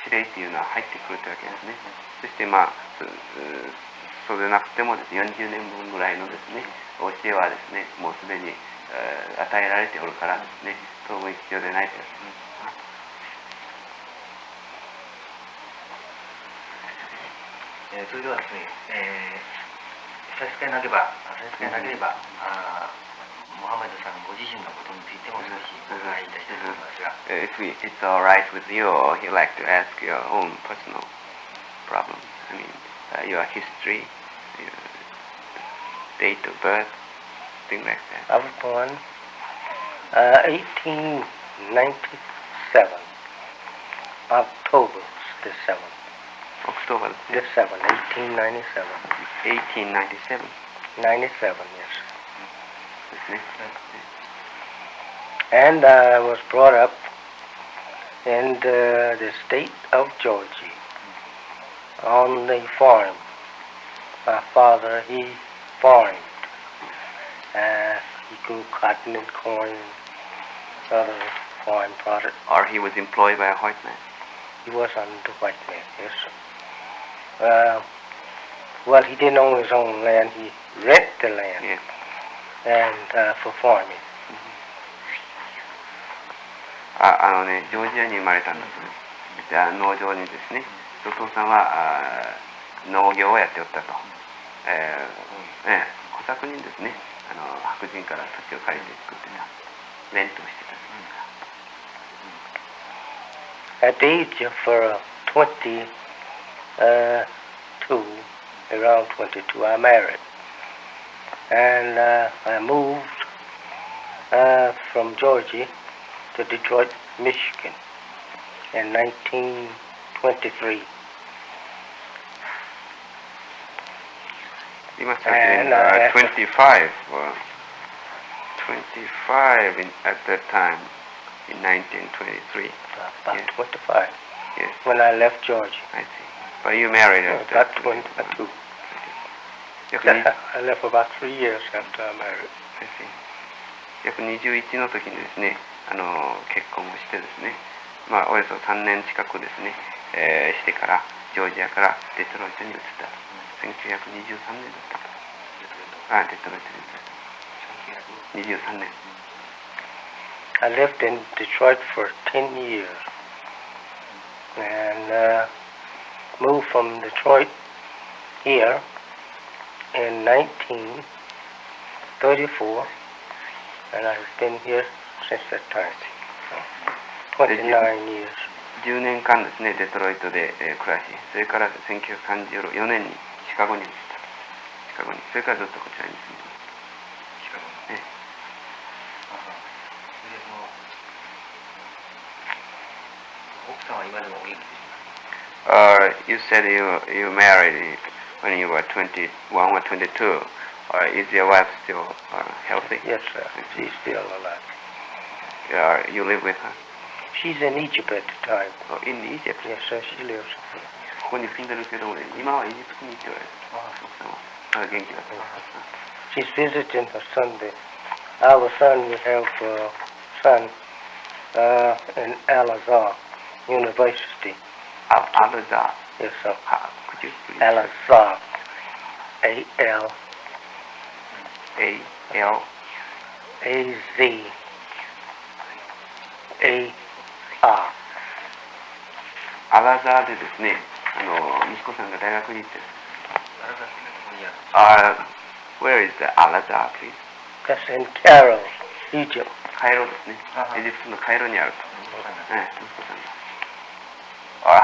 指令っていうのは入ってくるというわけですね。そしてそうでなくてもですね、40年分ぐらいのですね、教えはですね、もうすでに、与えられておるからですね、当分必要でないですね。それではですね、差し支えなければモハメドさんご自身のことについても少しお伺いいたしたいと思いますが。If it's alright with you, he'd like to ask your own personal problems. I mean, your history, your date of birth, things like that. I was born 1897, October the 7th. October The 7th, 1897. 1897. 97, yes. ですね。And I was brought up in the state of Georgia on the farm. My father, he farmed. He grew cotton and corn and other farm products. Or he was employed by a white man. He was under white man, yes. Well, he didn't own his own land. He rented the land. Yes. And for farming. ジョージアに生まれたんです。じゃあ農場にですね、お父さんは農業をやっておったと。小作人ですね。白人から土地を借りて作ってた。レントをしてた。At the age of 22, around 22, I married. And I moved from Georgia to Detroit, Michigan in 1923. You must have been 25 at that time in 1923. About Yes. 25 Yes, when I left Georgia. I see. But you married at About 22. 約に I left about 3 years after I married. I see. 約21の時にですね、結婚をしてですね、およそ3年近くですね、してからジョージアからデトロイトに移った。1923年だったと。デトロイトに移った。23年。I lived in Detroit for 10 years and moved from Detroit here in 1934, and I've been here since that time. 29 years. 10年間ですね、デトロイトで、暮らし、それから1934年にシカゴに移った。シカゴに。それからずっとこちらに住んでいます。シカゴに。奥さんは今でもお元気ですか？ You said you married when you were 21 or 22. Or is your wife still healthy? Yes, sir. She's still alive. You live with her? She's in Egypt at the time. Oh, in Egypt? Yes, sir. She lives. ここに住んでるけどもね、今はエジプトに行っておられる。奥さんはまだ元気だった。She's visiting her son. Our son, we have a son in Al-Azhar University. Al-Azhar? Yes, sir. Could you please? Al-Azhar. A-L. A-L? A-Z. A-R. アラザーでですね、息子さんが大学に行ってる。アラザってどこにある？ Where is the Al-Azhar, please? That's in Cairo, Egypt. カイロですね。あエジプトのカイロにあると。息子さんが。息子さんが。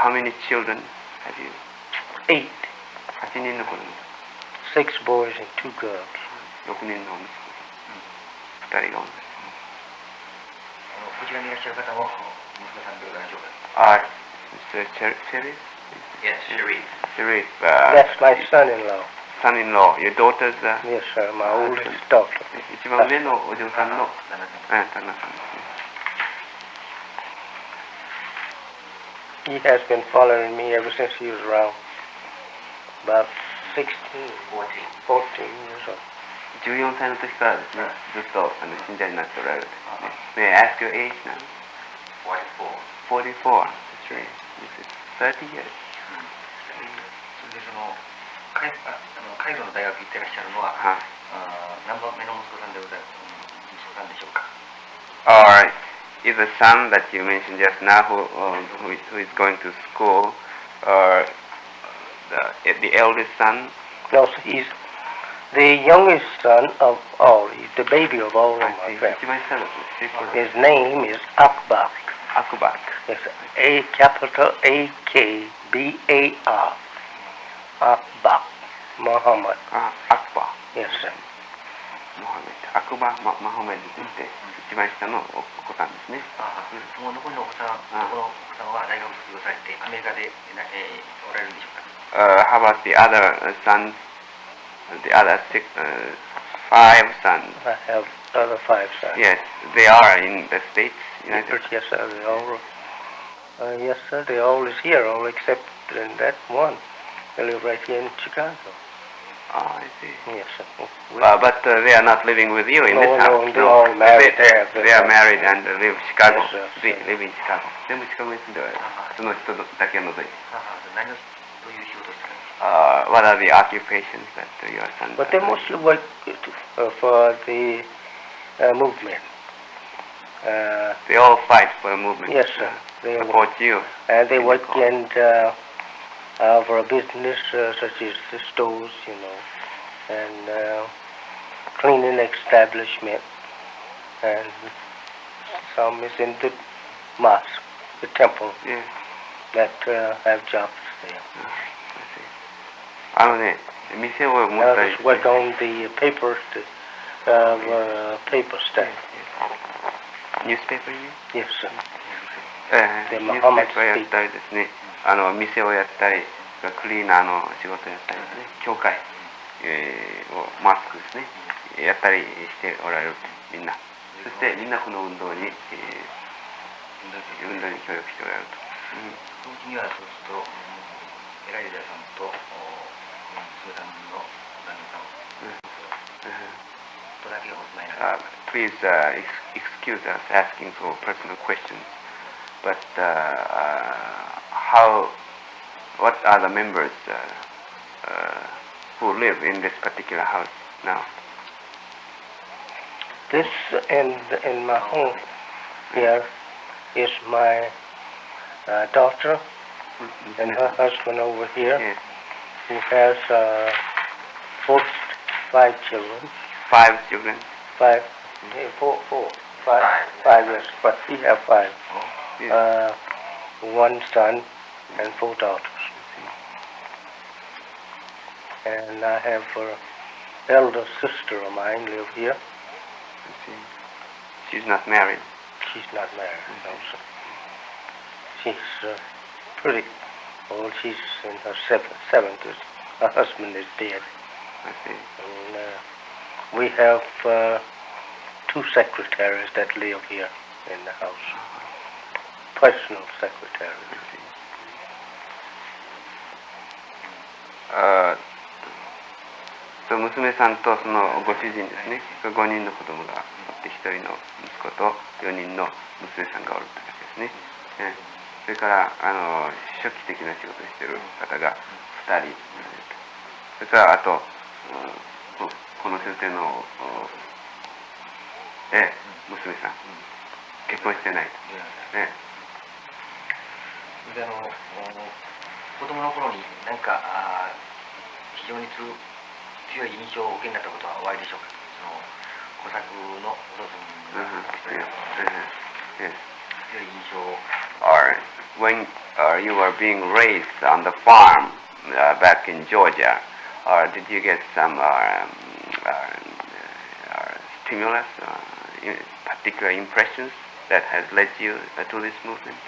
How many children have you? 8. 8人の子供。 6 boys and 2 girls. 6人の息子さん。2人が女。こちらにいらっしゃる方も息子さんでございましょうか？ Mr. Sharif? Yes, Sharif. Sharif, That's my son-in-law. son-in-law, your daughter's Yes, sir. My oldest daughter. 一番上のお嬢さんの旦那さん。旦那さんですね。he has been following me ever since he was around about 16, 14 years old. 14歳の時からですね、ずっと信者になっておられるんですね。May I ask your age now? 44. That's right. This is 30 years. それで介護の大学行ってらっしゃるのは、何番目の息子さんでしょうか。 Or is the son that you mentioned just now who is going to school, or the eldest son? No, so he's the youngest son of all. He's the baby of all of my family. 一番下ですね。 His name is Akbar. Akbar. Yes, A capital A K B A R. Akbar Muhammad. Akbar. Yes, sir. モハメド。アクバー・マホメドといって一番下のお子さんですね。その残りのお子さんは大学卒業されてアメリカでおられるんでしょうか。How about the other sons? The other five sons. I have other 5 sons. Yes, they are in the States. United. Yes, sir. They all. Yes, sir. They all is here, all except that one. They live right here in Chicago. I see. Yes, sir. But they are not living with you in No, this house. no, they're all married there. They are married and live in Chicago. Yes, sir. They live in Chicago. 全部シカゴに住んでおられる。その人だけを除いて。何をどういう仕事をしてるんですか。What are the occupations that your son But they mostly work for the movement. They all fight for the movement. Yes, sir. They Support you. And they work in for a business such as the stores, you know, and cleaning establishment, and some is in the mosque, the temple, Yes. that have jobs there. あのね、店を持ったり Others work on the paper, paper staff. Newspaper you mean? Yes, sir. ニュースペー Muhammad パーやったりですね、店をやったり、クリーナーの仕事やったりですね、教会、をマスクですね、やったりしておられるみんな。そしてみんなこの運動に、運動に協力しておられると。そのうちにはそうすると、エライザさんと娘さんの旦那さんとだけがお住まいなんです。Please excuse us asking for personal questions, but what are the members who live in this particular house now? This in my home here is my daughter and her husband over here, Yes. who has 5 children. 5 children. 5, 5, yes, but we have 5. Yes. 1 son and 4 daughters. And I have an elder sister of mine live here. I see. She's not married. She's not married, no, sir. She's pretty old. She's in her 70s. Her husband is dead. I see. And we have 2 secretaries that live here in the house. Personal secretaries. Uh, 娘さんとそのご主人ですね、5人の子供がおって1人の息子と4人の娘さんがおるというわけですね。それから初期的な仕事をしている方が2人、それからあとこの先生の娘さん、結婚してないと。ね。で子供の頃に何か非常に強い印象をお受けになったことはおありでしょうか。その小作のお父さんが強い印象を。Or when you were being raised on the farm back in Georgia, or did you get some stimulus, particular impressions that has led you to this movement?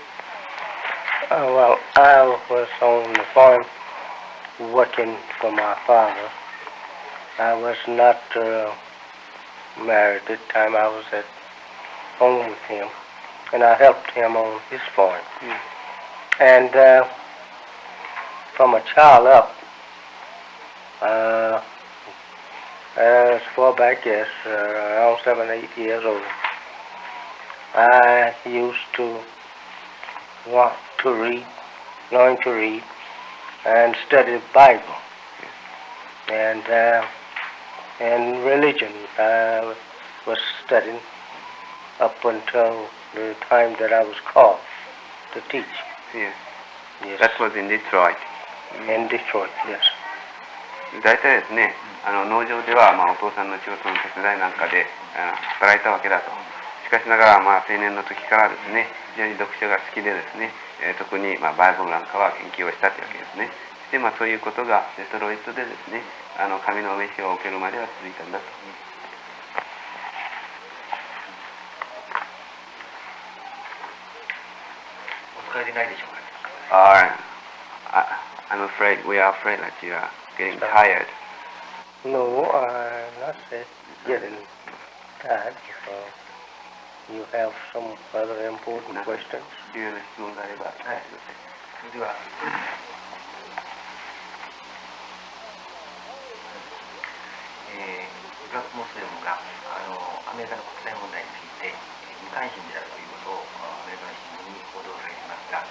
Well, I was on the farm working for my father. I was not married at the time. I was at home with him, and I helped him on his farm. And from a child up, as far back as around 7, 8 years old, I used to want to read, learn to read, and study the Bible. And religion I was studying up until the time that I was called to teach. Yes. Yes. That was in Detroit. In Detroit, yes. 大体ですね、農場では、お父さんの仕事の手伝いなんかで働いたわけだと。しかしながら、青年の時からですね、非常に読書が好きでですね、特に、バイブルなんかは研究をしたというわけですね。で、そういうことがデトロイトでですね、神の召しを受けるまでは続いたんだと。お疲れでないでしょうか。I'm afraid, we are afraid that you are getting tired. No, I'm not getting tired. You have some other important questions? 理由の質問があれば、はい、それでは、ブラックモスレムがアメリカの国際問題について無関心であるということをアメリカの新聞に報道されていますが、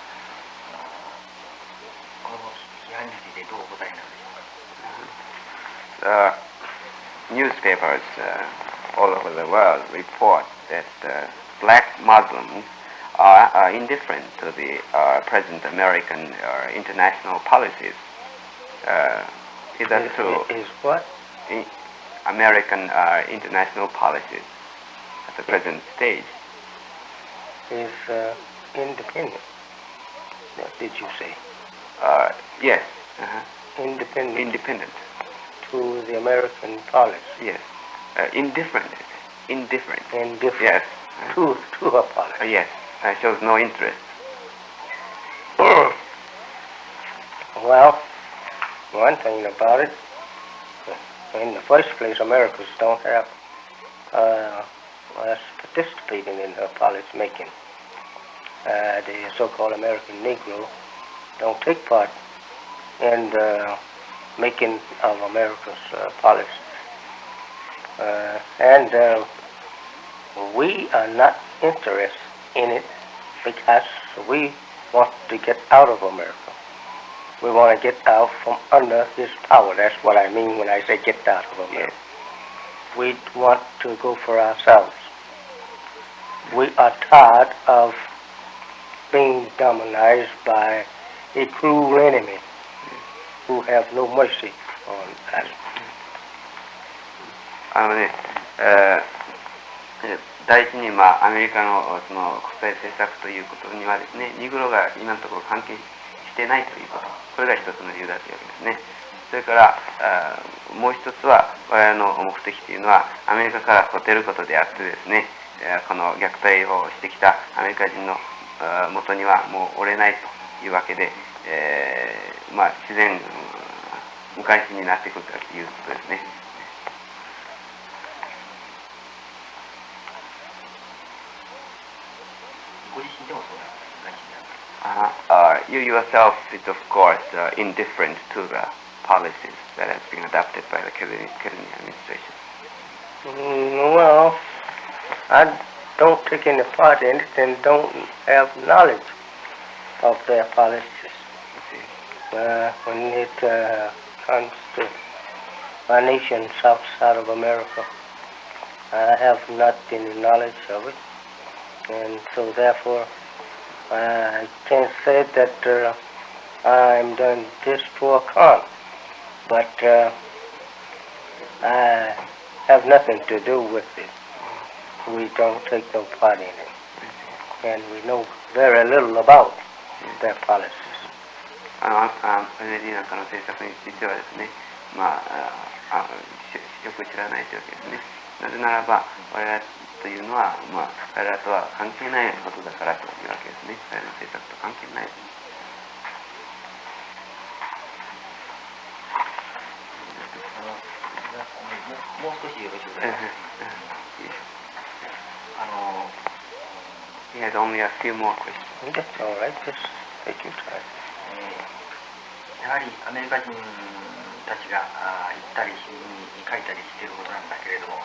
この批判についてどうお答えになるでしょうか。Newspapers all over the world report that black Muslims are indifferent to the present American international policies. Is that true? Is what? American international policies at the present stage. Is independent. What did you say? Yes. Independent. Independent. To the American policy. Yes. Indifferent. Indifferent. Indifferent. Yes. To a policy. Yes. Shows no interest. Well, one thing about it, in the first place, Americans don't have us participating in her policy making. The so-called American Negro don't take part in the making of America's policies. And we are not interested in it because we want to get out of America. We want to get out from under his power. That's what I mean when I say get out of America. We want to go for ourselves. We are tired of being dominated by a cruel enemy who have no mercy on us. 第一に、アメリカのその国際政策ということにはですね、ニグロが今のところ関係してないということ、これが一つの理由だというわけですね。それからもう一つは、我々の目的というのはアメリカから出ることであってですね、この虐待をしてきたアメリカ人の元にはもうおれないというわけで、自然無関心になってくるということですね。You yourself is of course indifferent to the policies that has been adopted by the Kennedy administration. Well, I don't take any part in it and don't have knowledge of their policies. When it comes to my nation south side of America, I have not any knowledge of it, and so therefore I can't say that I'm done this for a con, but I have nothing to do with it. We don't take no part in it, and we know very little about their policies. NLD なんかの政策についてはですね、よく知らないというわけですね。なぜならば我々というのは、彼らとは関係ないことだからというわけですね。彼らの政策と関係ない。もう少しよろしくお願いします。He has only a few more questions. That's all right. take your time. やはりアメリカ人たちが言ったり新聞に書いたりしていることなんだけれども、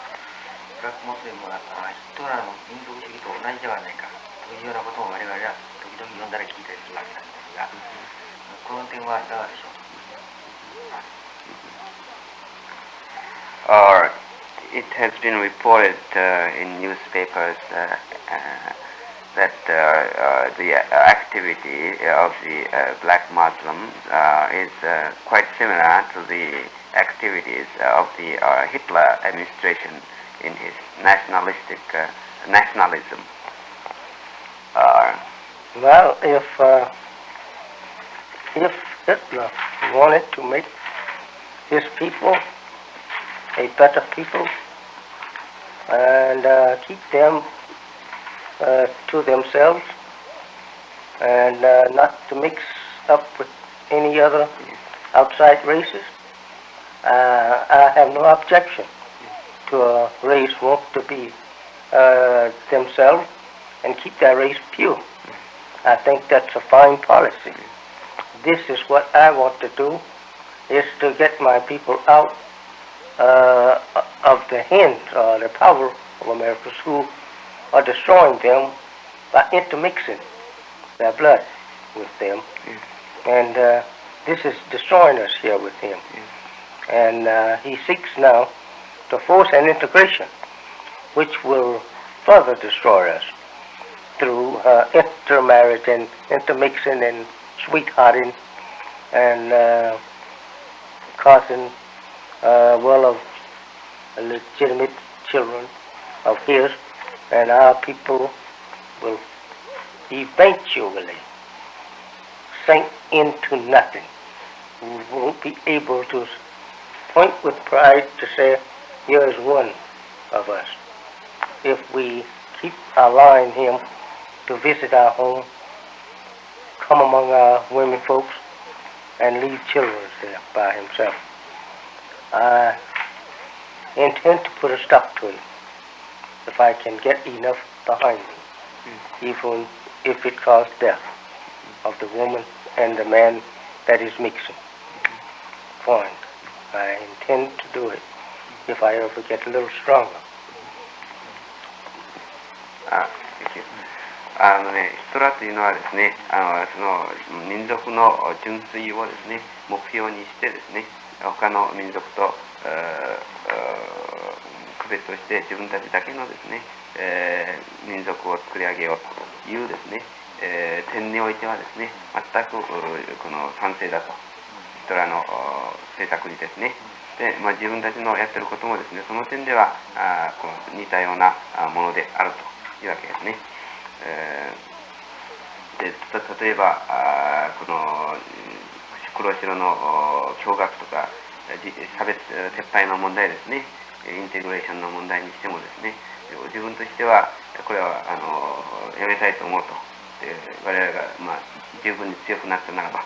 ブラックモスレムはヒトラーの民族主義と同じではないかというようなことを我々は時々読んだり聞いたりするわけなんですが、この点はいかがでしょうか。Or it has been reported in newspapers that the activity of the black Muslims is quite similar to the activities of the Hitler administration in his nationalism. Well, if Hitler wanted to make his people a better people and keep them to themselves and not to mix up with any other outside races, I have no objection to a race want to be themselves and keep their race pure. I think that's a fine policy. This is what I want to do, is to get my people out of the hands or the power of Americans who are destroying them by intermixing their blood with them. And this is destroying us here with him. And he seeks now to force an integration which will further destroy us through intermarriage and intermixing and sweethearting and causing of legitimate children of his, and our people will eventually sink into nothing. We won't be able to point with pride to say, here is one of us. If we keep allowing him to visit our home, come among our women folks, and leave children there by himself. I intend to put a stop to it if I can get enough behind me, even if it caused death of the woman and the man that is mixing. Fine. I intend to do it if I ever get a little stronger. ヒトラーというのはですね、その民族の純粋をですね、目標にしてですね、他の民族と区別をして自分たちだけのですね、民族を作り上げようというですね、点においてはですね、全くこの賛成だと、ヒトラーの政策にですね。で、自分たちのやってることもですね、その点ではこの似たようなものであるというわけですね。で例えばこの黒白の共学とか差別撤廃の問題ですね、インテグレーションの問題にしてもですね、自分としてはこれはやめたいと思うと。で我々が十分に強くなったならば、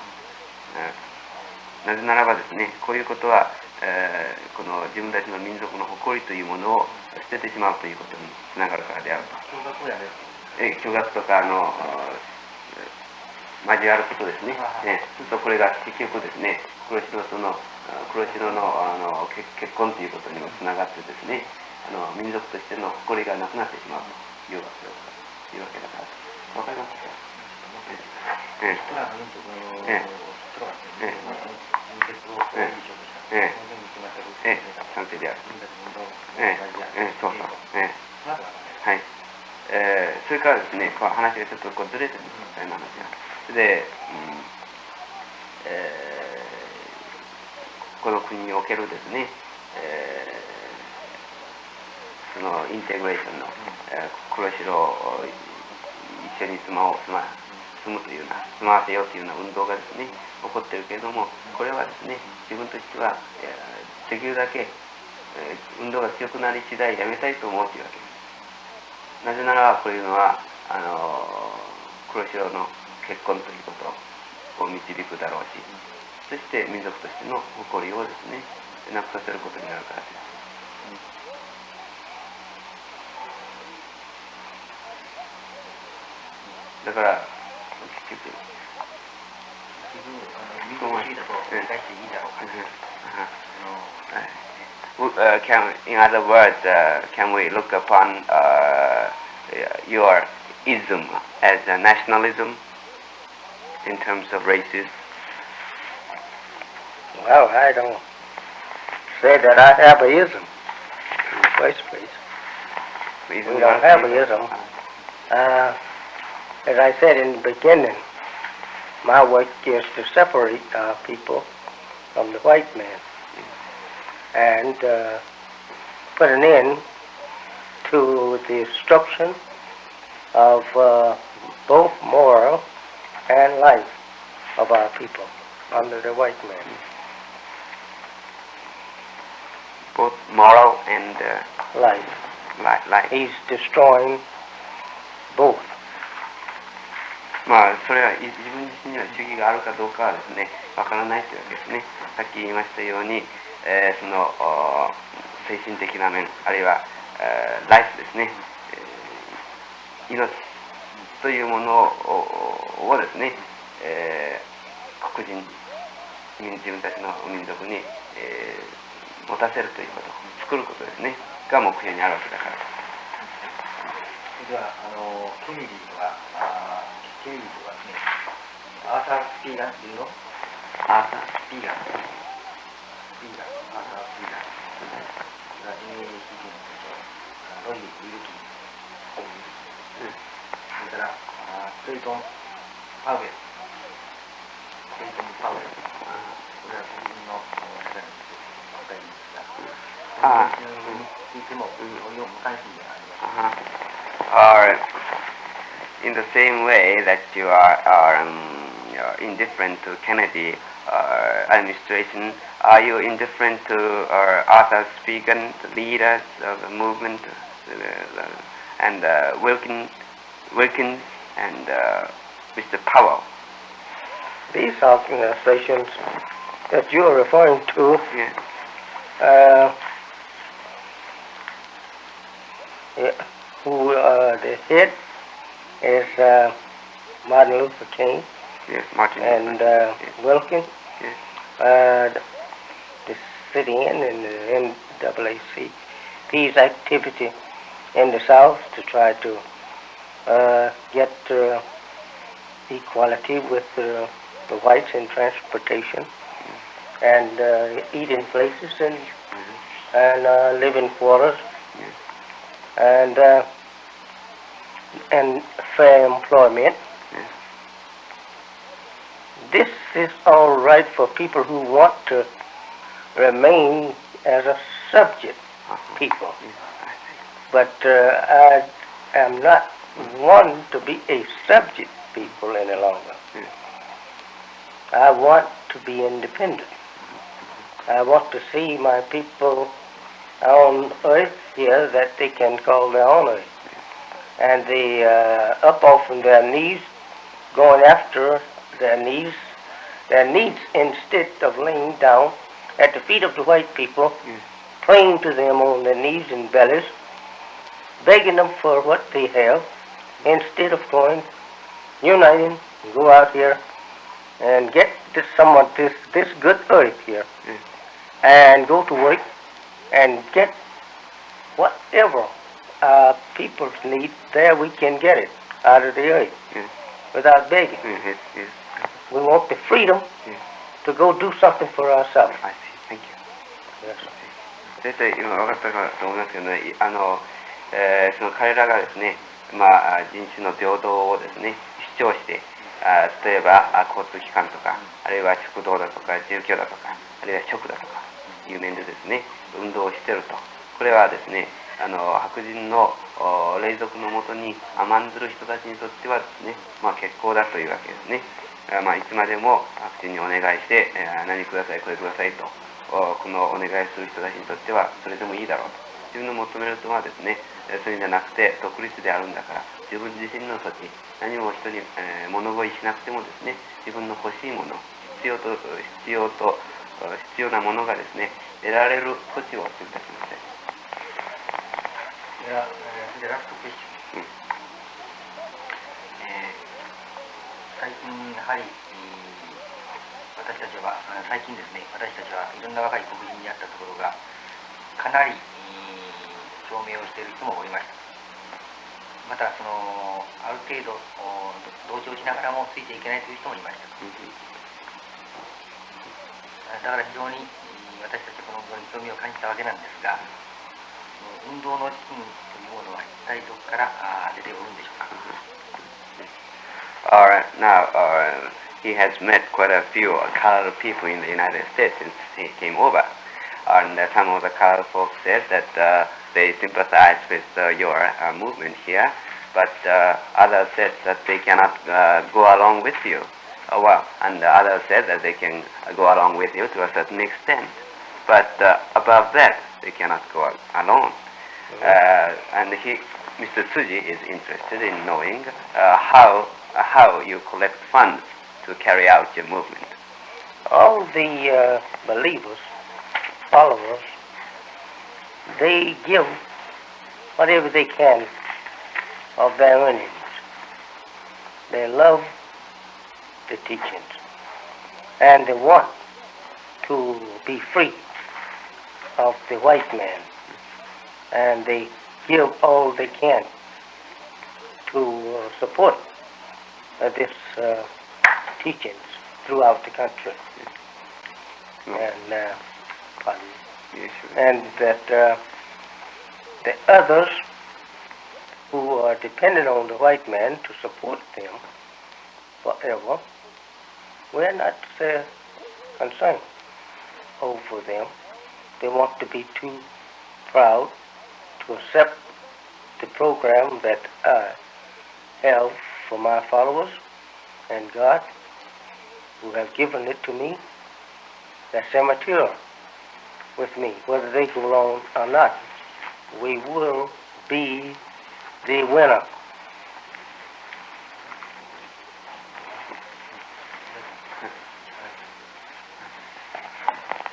なぜならばですね、こういうことはこの自分たちの民族の誇りというものを捨ててしまうということにつながるからであると。共学とか交わることですね。そうするとこれが結局ですね、黒白の結婚ということにもつながってですね、民族としての誇りがなくなってしまうというわけだから。わかりますか？賛成である。そうそう。はい。それからですね、話がちょっとずれてるんですよ、話が。で、この国におけるですね、そのインテグレーションの黒白を一緒に住むというような、住まわせようというような運動がですね、起こっているけれども、これはですね、自分としてはできるだけ運動が強くなり次第やめたいと思うというわけです。なぜならこういうのは黒白の結婚ということを導くだろうし、そして民族としての誇りをですね、なくさせることになるからです。だから結局民族主義だと理解していいだろうか。In other words, can we look upon your ism as a nationalism in terms of races? Well, I don't say that I have a ism in the first place. We don't have a ism. As I said in the beginning, my work is to separate our people from the white man and put an end to the destruction of both moral and life of our people under the white man. Both moral and Life. life. He's destroying both. まあそれは自分自身には主義があるかどうかはですね、わからないというわけですね。さっき言いましたように、その精神的な面、あるいは、ライフですね、命というものをですね、黒人、自分たちの民族に、持たせるということ、作ることですね、が目標にあるわけだから。ではケネディはですね、アーサー・スピーガンっていうの？アーサー・スピーガン。アーサー・スピーガン。が英人とロイ・ウィルキン。それからクレイトン・パウエル。これは自分の方なんですわかりますが、についても同様無関心であります。Or in the same way that you are indifferent to Kennedy administration, are you indifferent to Arthur Spiegel's leaders of the movement, and Wilkins and Mr. Powell? These organizations that you are referring to, who the head is Martin Luther King. Yes, Martin and Luther King. Wilkins. Yes. The sit-in and the NAACP's activity in the South to try to get equality with the whites in transportation and eating places and living quarters and fair employment. This is all right for people who want to remain as a subject people. But I am not one to be a subject people any longer. I want to be independent. I want to see my people on earth here that they can call their own earth. And they up off on their knees, going after their needs instead of laying down at the feet of the white people, praying to them on their knees and bellies, begging them for what they have, instead of going, uniting, go out here and get this good earth here, and go to work and get whatever people's need. There we can get it out of the earth without begging. We want the freedom to go do something for ourselves. I see. Thank you. Yes. 大体今分かったかと思いますけどね、その彼らがですね、人種の平等をですね、主張して、例えば交通機関とか、あるいは食堂だとか、住居だとか、あるいは食だとかいう面でですね、運動をしていると。これはですね、白人の隷属のもとに甘んずる人たちにとってはですね、結構だというわけですね。いつまでも白人にお願いして、何ください、これくださいと、このお願いする人たちにとってはそれでもいいだろうと。自分の求めるとはですね、そういうんじゃなくて独立であるんだから、自分自身の土地、何も人に、物乞いしなくてもですね、自分の欲しいもの、必要なものがですね、得られる土地を選択しません。では、ラストクエスチョン。最近やはり、私たちは最近ですね、私たちはいろんな若い黒人に会ったところがかなり証明をしている人もおりました。またそのある程度同調しながらもついていけないという人もいました。だから非常に私たちはこの運動に興味を感じたわけなんですが、運動の資金というものは一体どこから出ておるんでしょうか。Now, he has met quite a few colored people in the United States since he came over. And some of the colored folks said that they sympathize with your movement here, but others said that they cannot go along with you. And others said that they can go along with you to a certain extent. But above that, they cannot go alone. And Mr. Tsuji is interested in knowing how you collect funds to carry out your movement. All the believers, followers, they give whatever they can of their earnings. They love the teachings and they want to be free of the white man, and they give all they can to support this teachings throughout the country. And pardon. Yes, sure. And that the others who are dependent on the white man to support them forever, we're not concerned over them. They want to be too proud to accept the program that I have for my followers, and God, who have given it to me, that's their material with me. Whether they go along or not, we will be the winner.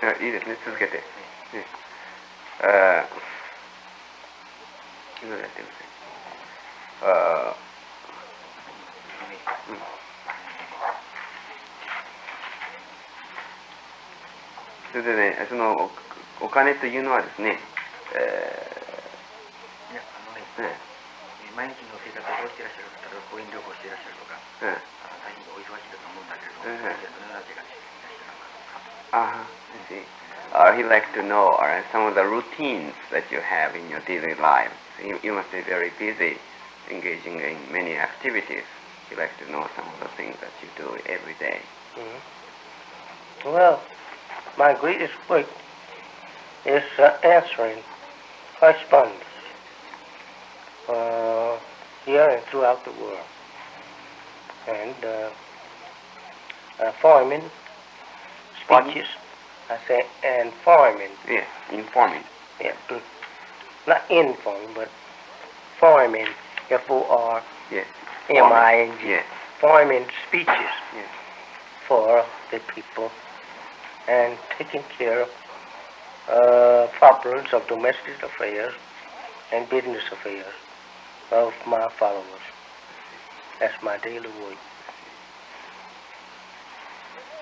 Yeah, いいですね、続けて。ね、いろいろやってますね。それでね、そのお金というのはですね、毎日の生活をどうしていらっしゃる方が講演旅行していらっしゃるとか、大変お忙しいと思うんだけれども、どのような手がいらっしゃるのか。He'd like to know some of the routines that you have in your daily life. You must be very busy, engaging in many activities. He'd like to know some of the things that you do every day. Mm-hmm. Well, my greatest work is answering correspondence here and throughout the world, and forming speeches. I say and forming. Yes, informing. Yeah, not informing, but forming. F-O-R-M-I-G. Yes. Forming speeches Yes. for the people and taking care of problems of domestic affairs and business affairs of my followers. That's my daily work.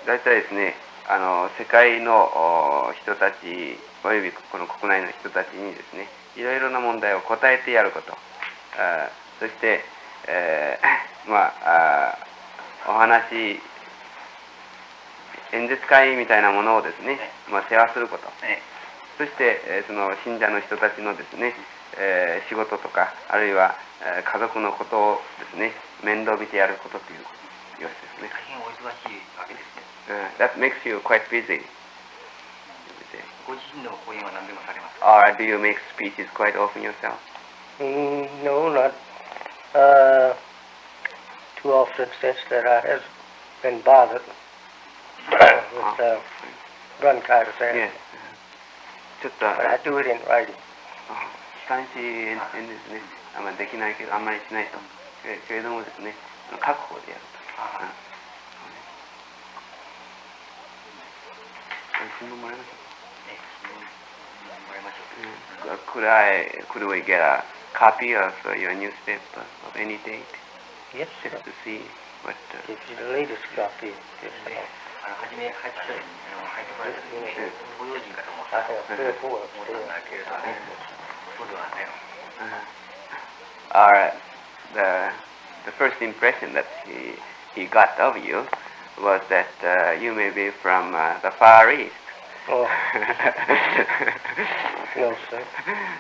大体ですね、世界の人たちおよびこの国内の人たちにですね、いろいろな問題を答えてやること、そして、お話演説会みたいなものをですね、世話すること、そして、その信者の人たちのですね、仕事とかあるいは、家族のことをですね面倒見てやることという様子ですね。大変お忙しいわけですね。That makes you quite busy. ご自身の講演は何でもされますか？ Or do you make speeches quite often yourself? No, not too often since that I have been bothered with bronchitis. Yes. ちょっと But I do it in writing. 気管支炎ですね。あんまりできないけど、あんまりしないと。けれどもですね、書く方でやると。新聞もらいましょうか。Could we get a copy of your newspaper of any date? Yes, Just to see what... Give you the latest copy. 初め入ってこられた時にご用心かと思ったそうんだけれどね、そうではないの。Or the first impression that he got of you was that you may be from the Far East. Oh. No, sir.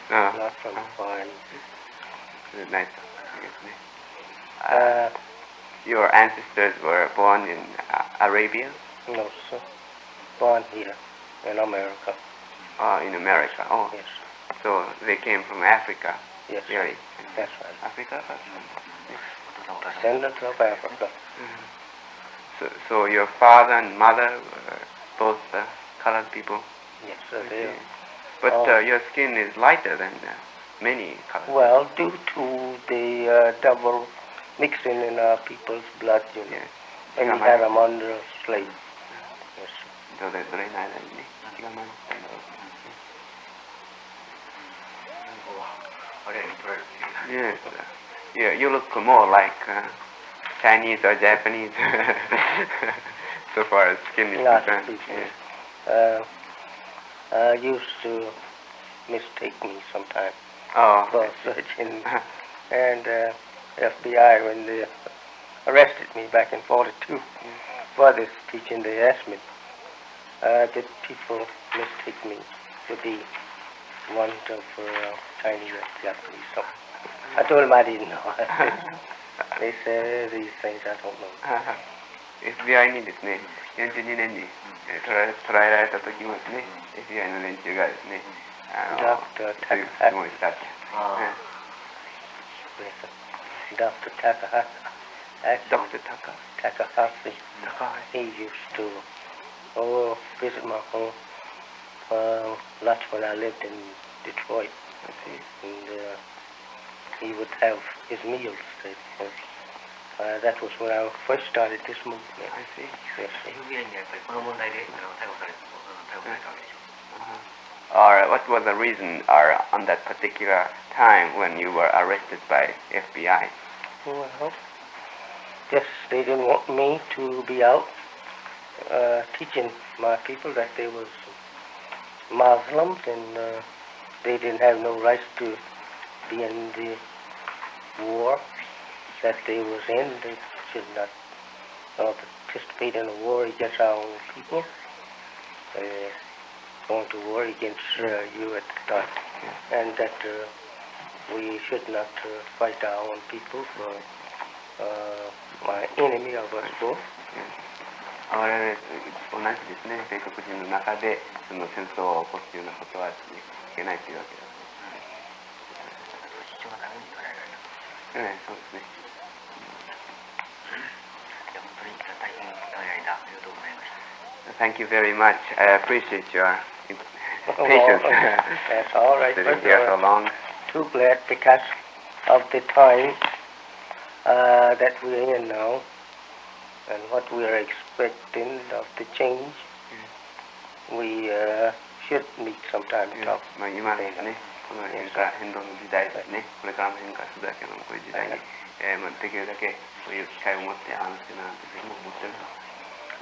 No. Not from Far East. Nice. Your ancestors were born in Arabia? No, sir. Born here in America. Oh, in America. Oh, Yes. so they came from Africa. Yes. Really? That's right. Africa? Descendants of Africa. So your father and mother were both colored people? Yes, sir. They are. But your skin is lighter than many colored people. Well, due to the double mixing in our people's blood, you know. Yes. And we had them under slave. Yes, sir. どれの間にね、血が混じったんだろう。あれに取られるっていう。 Yes. You look more like Chinese or Japanese so far as skin is Not concerned. people. Yes. Used to mistake me sometimes Oh. for such, and FBI, when they arrested me back in 42 for this teaching, they asked me, did people mistake me to be one of Chinese or Japanese? So I told them I didn't know. They said these things I don't know. FBI にですね、42年に捕らえられた時もですね、FBI の連中がですね、Dr. そういう質問をしたって。Dr. Takahashi. Dr. Taka? Takahashi. He used to visit my home lots when I lived in Detroit. And he would have his meals there. That was when I first started this movement. I see. Yes, sir. FBI にやっぱりこの問題で逮捕されたわけでしょ。Or what was the reason or on that particular time when you were arrested by FBI? Well, just they didn't want me to be out teaching my people that they was Muslims and they didn't have no rights to be in the war that they was in. They should not participate in a war against our own people. Going to war against you at the time, and that we should not fight our own people for my enemy of us both. 我々同じですね、米国人の中でその戦争を起こすようなことは、ね、いけないというわけです。主張のために捕らえられた。そうですね。いや本当に大変長い間ありがとうございました。Thank you very much. I appreciate your patience. That's all right. Sitting here so long. Too glad because of the time that we're in now and what we are expecting of the change. We should meet sometime to talk. まあ今ですね、この変動の時代ですね、これからも変化するだけのこういう時代に、まあできるだけそういう機会を持って話してなんていうふうに思ってる。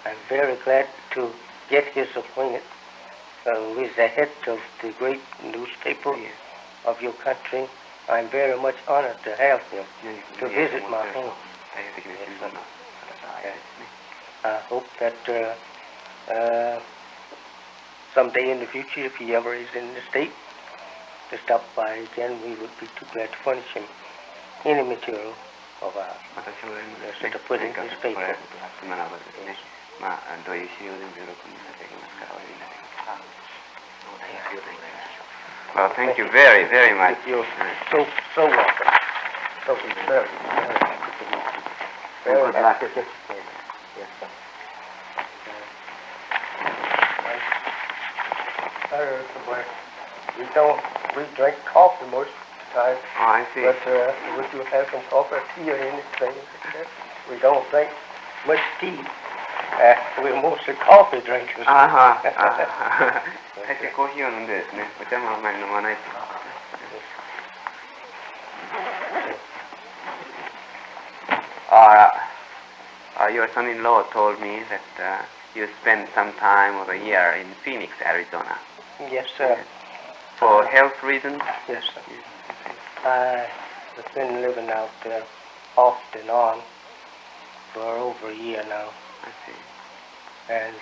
I'm very glad to get his appointment with the head of the great newspaper of your country. I'm very much honored to have him to visit my home. I hope that someday in the future, if he ever is in the state, to stop by again, we would be too glad to furnish him any material of ours. To put in his paper. まあ、どういう資料でも喜んでいただきますから、お呼びになります。Well, thank you very, very much. You're so welcome. So very, very Good luck. Yes, sir. We drink coffee most of the time. Oh, I see. But would you have some coffee or tea or anything? We don't drink much tea. We're mostly coffee drinkers. 大抵コーヒーを飲んでですね、お茶もあんまり飲まないと。Your son-in-law told me that you spent some time of a year in Phoenix, Arizona. Yes, sir. For health reasons? Yes, sir. I've been living out there off and on for over a year now. I see. And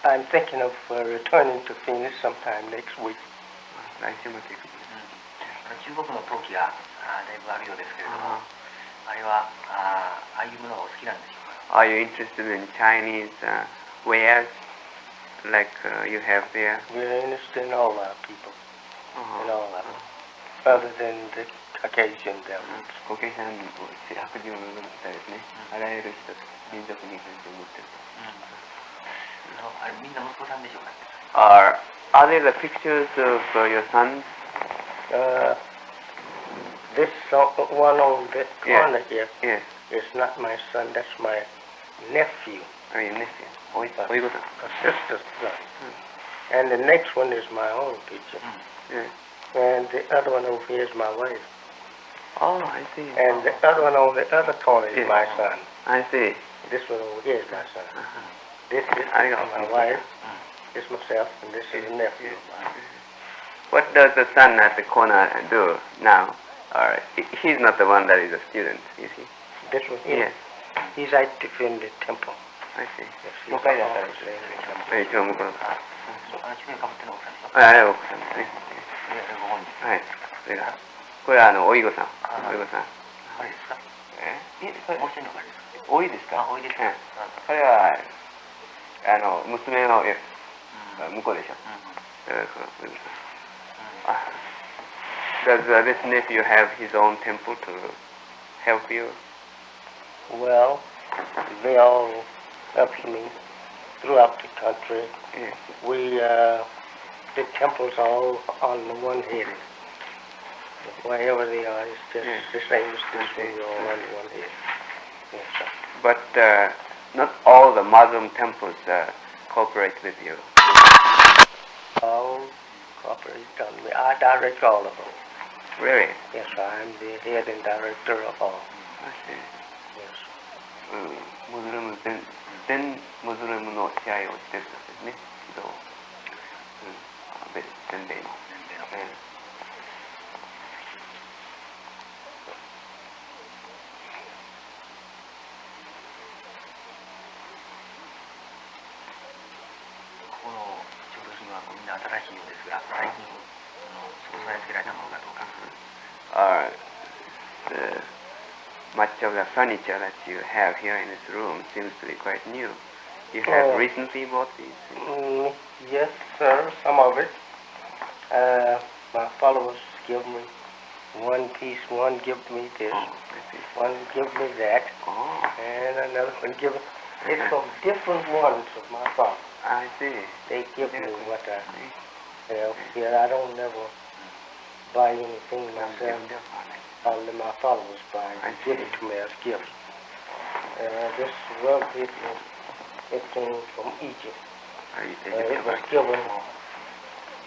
I'm thinking of returning to Phoenix sometime next week. 来週末行く。中国の陶器がだいぶあるようですけれども、あれはああいうものがお好きなんでしょうか。 Are you interested in Chinese wares like you have there? We're interested in all our people, in all of them, other than the Caucasian devils. コケシャンを白人を除いたですね、あらゆる人民族に関して思ってると。あれみんな息子さんでしょうか。Are there the pictures of your sons? This one on the corner here Yes. is not my son, that's my nephew, Oh, your nephew. おいごさん。 a sister's son. And the next one is my own picture. Yes. And the other one over here is my wife. Oh, I see. And the other one on the other corner is Yes. my son. I see. This one over here is my son. This is I got my it. wife, this myself, and this is the nephew. What does the son at the corner do now? Or he's not the one that is a student, is he? This one here, Yes. he's active in the temple. I see. Yes, he's 向かいだったら always in the temple. 一応向こう。中年かぶってる奥さんでしょ。あれ奥さんですね。ご本人。はい。それがこれはおいごさん。おいごさん。あれですか。え？もう一人の彼ですか。おいですか？おいですか。これは娘の向こうでしょ。おいごさん。Does this nephew have his own temple to help you? Well, they all help me throughout the country. Yes. The temples are all on the one head. Wherever they are, it's just the same as this one, they're all on one head. Yes, sir. But not all the Muslim temples cooperate with you. All cooperate on me. I direct all of them. Really? Yes, sir. I'm the head and director of all. I see. Yes. 全ムスリムの支配をしてるんですね。指導。別宣礼の。この調度品はみんな新しいようですが、最近そうさえつけられたものかどうか。Much of the furniture that you have here in this room seems to be quite new. You have recently bought these? Yes, sir. Some of it. My followers give me one piece. One give me this. Oh, I see. One give me that. Oh, And another one give. It's from different ones of my followers. I see. They give me what I have here. I don't never buy anything myself. Only my followers buy and give it to me as gifts. This rug it came from Egypt. It was given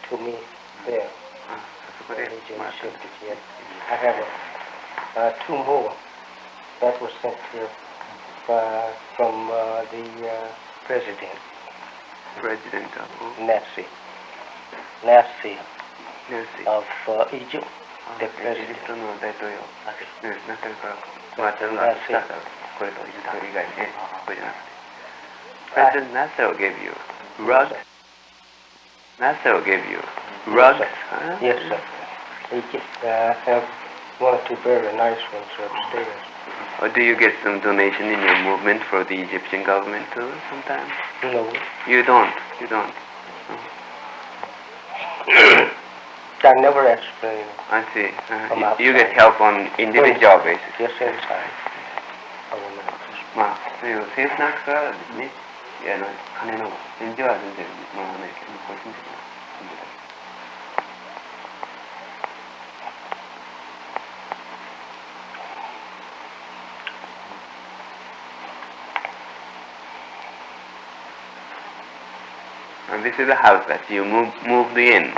to me there. Egypt shipped it yet. I have two more that was sent here from the president. President of Nassi Nancy. of Egypt. The president. の大統領。なってるから、まあ、これとそれ以外ね、これじゃなくて。President Nasser gave you rugs. Nasser gave you rugs. Huh? Yes, sir. Egypt have one or two very nice ones upstairs. Or do you get some donation in your movement for the Egyptian government too sometimes? No. You don't. You don't. I never asked for any. I see. From You get outside. help on individual basis. Yes, inside. I will not. まあ、そういう政府なんかからですね、金の返事は全然もらわないけど、こう住んでくる。And this is the house that you moved in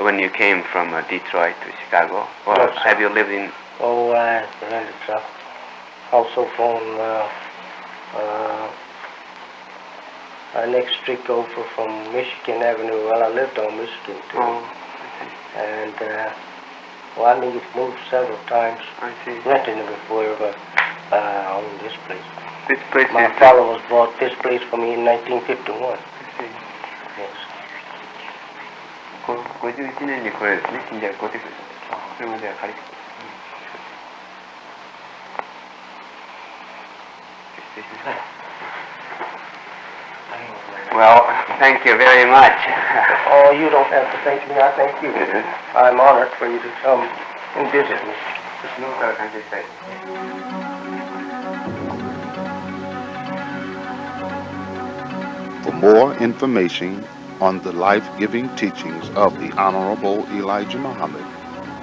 when you came from Detroit to Chicago. Or Yes, sir. have you lived in? Oh, I rented a also from Our next street over from Michigan Avenue. Well, I lived on Michigan too. Oh, And well, I needed to move several times. I see. Renting it before, but I own this place. This place My is... father was bought this place for me in 1951. I see. Yes. 51年にこれですね、近所が建てた。それまでは借りて。失礼します。Well, thank you very much. Oh, you don't have to thank me. I thank you. I'm honored for you to come and visit me. 私の方から感謝したい。For more information on the life-giving teachings of the Honorable Elijah Muhammad,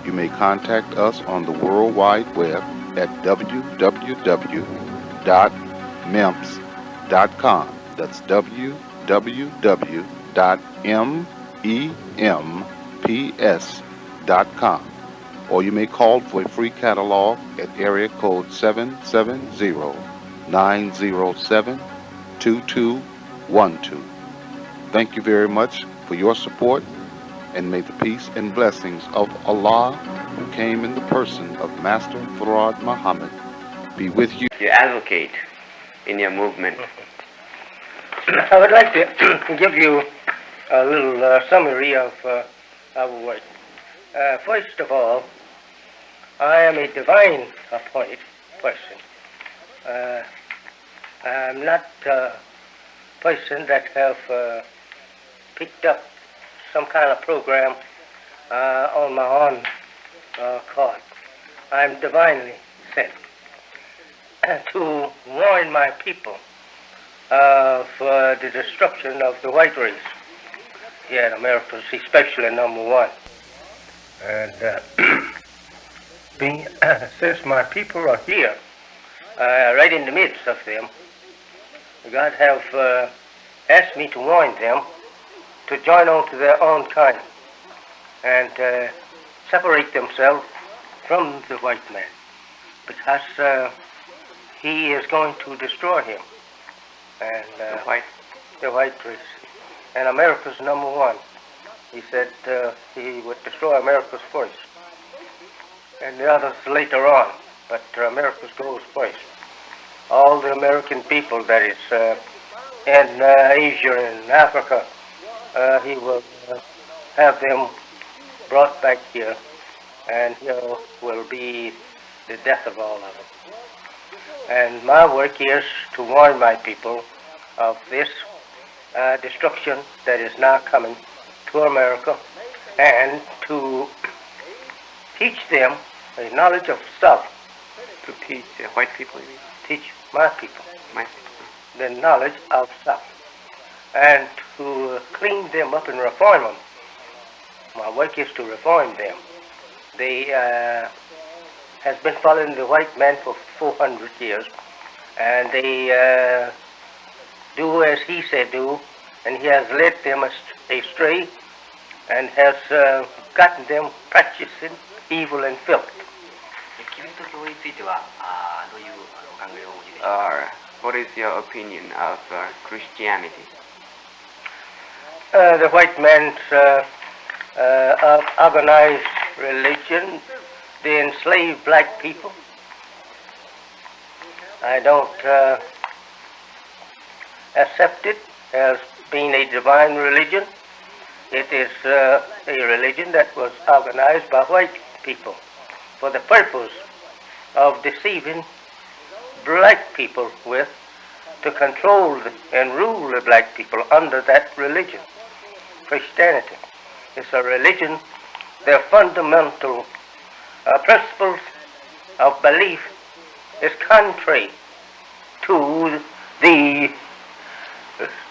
you may contact us on the World Wide Web at www.memps.com. That's www.memps.com. Or you may call for a free catalog at area code 770-907-2212. Thank you very much for your support, and may the peace and blessings of Allah, who came in the person of Master Fard Muhammad, be with you. You advocate in your movement. I would like to give you a little summary of our work. First of all, I am a divine appointed person. I'm not a person that have picked up some kind of program on my own card. I'm divinely sent to warn my people of the destruction of the white race here in America, especially number one. And since my people are here, right in the midst of them, God have asked me to warn them to join on to their own kind and separate themselves from the white man, because he is going to destroy him. And the white race. And America's number one. He said he would destroy America's first, and the others later on, but America's goes first. All the American people, that is, in Asia and Africa, he will have them brought back here, and here will be the death of all of them. And my work is to warn my people of this destruction that is now coming to America, and to teach them a knowledge of self. To teach white people, you mean? Teach my people My people. the knowledge of self, and to clean them up and reform them. My work is to reform them. They has been following the white man for 400 years, and they do as he said do, and he has led them astray, and has gotten them practicing evil and filth. キリスト教についてはどういうお考えをお持ちでしょうか。 What is your opinion of Christianity? The white man's organized religion, they enslave black people. I don't accept it as being a divine religion. It is a religion that was organized by white people for the purpose of deceiving black people with, to control and rule the black people under that religion. Christianity is a religion, their fundamental principles of belief is contrary to the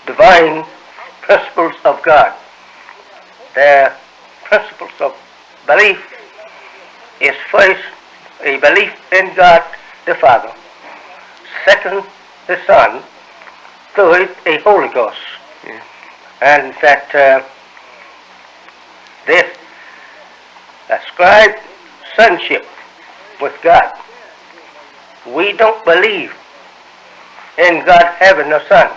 divine principles of God. Their principles of belief is first a belief in God the Father, second the Son, third a Holy Ghost. Yeah. And that this ascribed sonship with God. We don't believe in God having a son.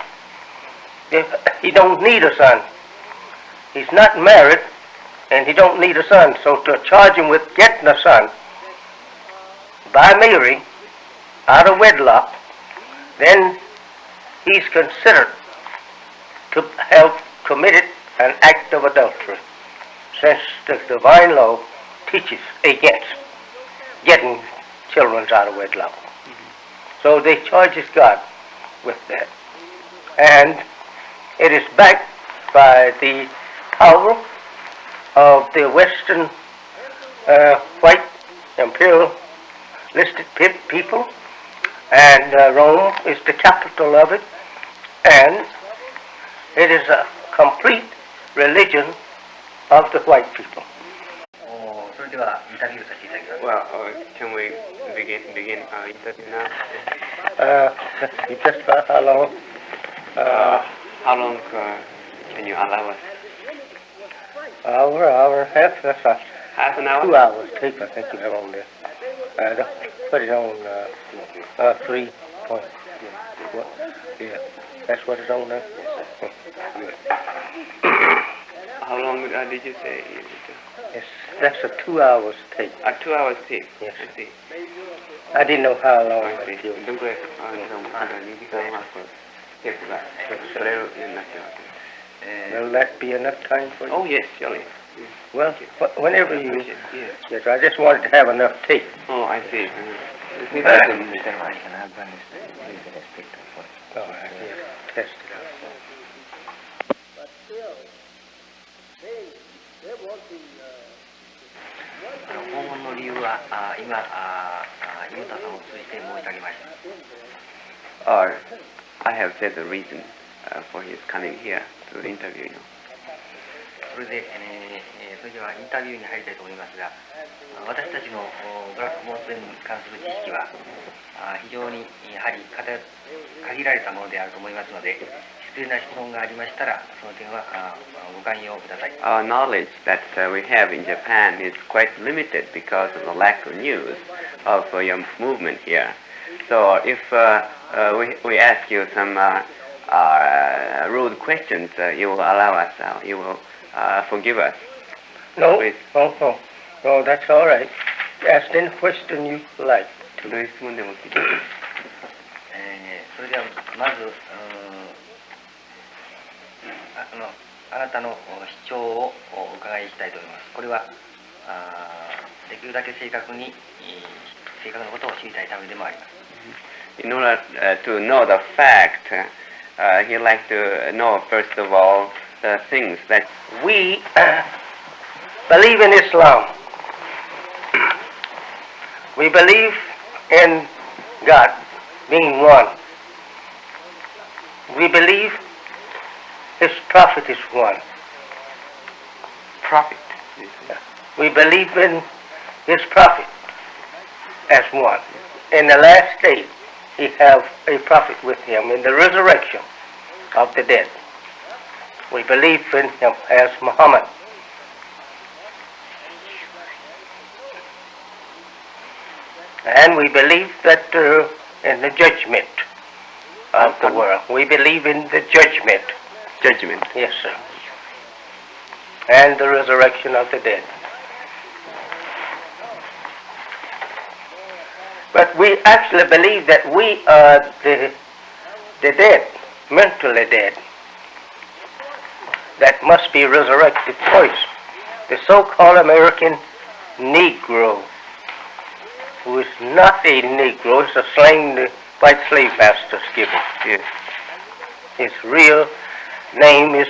He don't need a son. He's not married, and he don't need a son. So to charge him with getting a son by Mary out of wedlock, then he's considered to have committed an act of adultery, since the divine law teaches against getting children out of wedlock. So they charges God with that. And it is backed by the power of the Western white imperialistic people, and Rome is the capital of it, and it is a complete religion of the white people. それではインタビューさせていただきます。 Well, can we begin our interview now? Just for how long? How long can you allow us? Hour and a half. That's a Half an hour? 2 hours tape, I think you have on there. Put it on 3 point. What? Yeah, that's what it's on there. Good. How long did you say? That's a 2 hours tape. 2 hours tape. Yes. I see. I didn't know how long I it see. was. どのくらい2時間半テープが取れるようになってます。Will that be enough time for you? Oh yes, surely. Well, whenever you... Yes. Yes, I just wanted to have enough tape. Oh, I see. みたいなのはありかな。Oh, yeah. Test it out. 訪問の理由は今ユータさんを通じて申し上げました。 Or I have said the reason for his coming here to interview you. それで、それではインタビューに入りたいと思いますが、私たちのブラックモースペンに関する知識は非常にやはり限られたものであると思いますので、必要な質問がありましたらその点はご寛容ください。 Our knowledge that we have in Japan is quite limited because of the lack of news of your movement here. So if we ask you some rude questions, you will allow us, you will forgive us. No, Please. no, that's all right. Ask any question you like. どういう質問でも聞いてください。それではまずあなたの主張をお伺いしたいと思います。これはできるだけ正確なことを知りたいためでもあります。 In order to know the fact, he'd like to know first of all the things that We believe in Islam. We believe in God being one. We believe His prophet is one. prophet. We believe in His prophet as one. In the last day, He have a prophet with Him in the resurrection of the dead. We believe in Him as Muhammad. And we believe that in the judgment of the world. We believe in the judgment. Judgment. Yes, sir. And the resurrection of the dead. But we actually believe that we are the dead, mentally dead, that must be resurrected twice. The so-called American Negro, who is not a Negro, it's a slang the white slave masters give him. Yes. His real name is,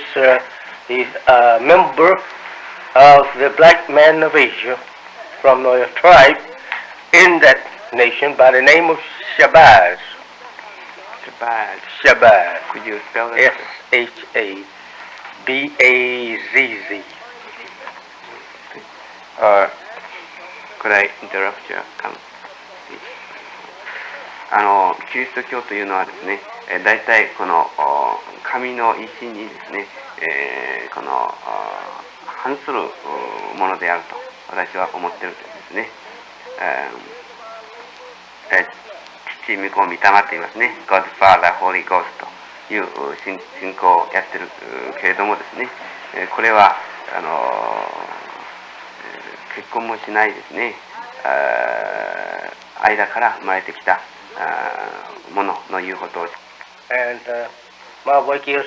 he's a member of the black man of Asia from a tribe in that nation by the name of Shabazz. Shabazz. Shabazz. Could you spell that? S-H-A-B-A-Z-Z. Could I interrupt your comment? キリスト教というのはですね、大体この神の意志にですね、この反するものであると私は思っているんですね。父、御子、御霊って言いますね。God, Father, Holy Ghost という信仰をやってるけれどもですね、これは結婚もしないですね、間から生まれてきたものの言うことを。And my work is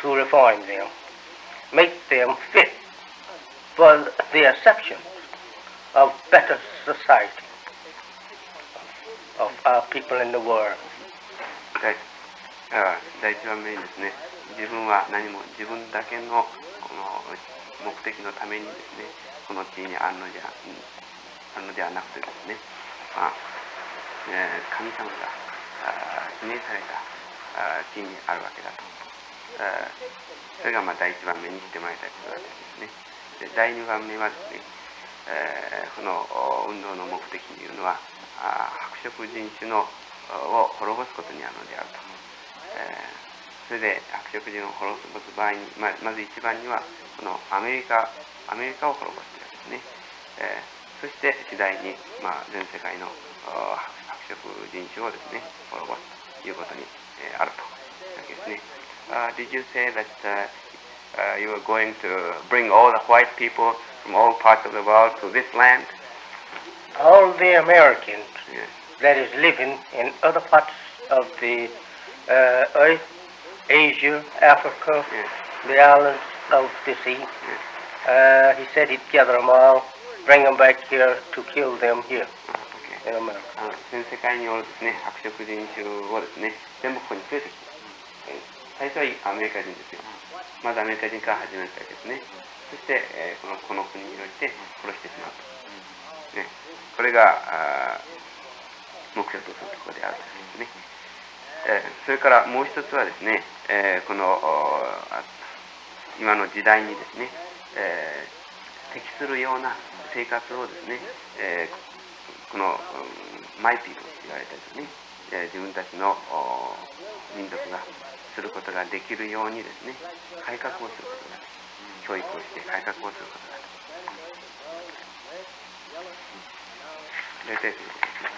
to reform them, make them fit for the acceptance of better society of our people in the world. 第一番目にですね、自分は何も自分だけのこの目的のためにですね、この地にあるのではなくてですね、神様が指名された地にあるわけだと。それが第一番目にしてもらいたいことだとですね。で、第二番目はですね、この運動の目的というのは白色人種を滅ぼすことにあるのであると。それで白色人を滅ぼす場合に、まず一番にはこのアメリカを滅ぼすというわけですね。そして次第に、全世界の白色人種をですね滅ぼすということにあるというわけですね。Did you say that you were going to bring all the white people from all parts of the world to this land? All the Americans Yes. that is living in other parts of the earth, Asia, Africa, Yes. the islands of the sea. He said he'd gather them all, bring them back here to kill them here Okay. in America. 全世界におるですね、白色人種をですね、全部ここに連れてきて、最初はアメリカ人ですよ。まずアメリカ人から始めたわけですね。そして、この国において殺してしまうと。ね、これが目標とするところであるというですね。それからもう一つはですね、この今の時代にですね、適するような生活をですね、このマイピープルと言われてですね、自分たちの民族がすることができるようにですね、改革をすることができる。教育をして改革をすることができる。大体ということですね。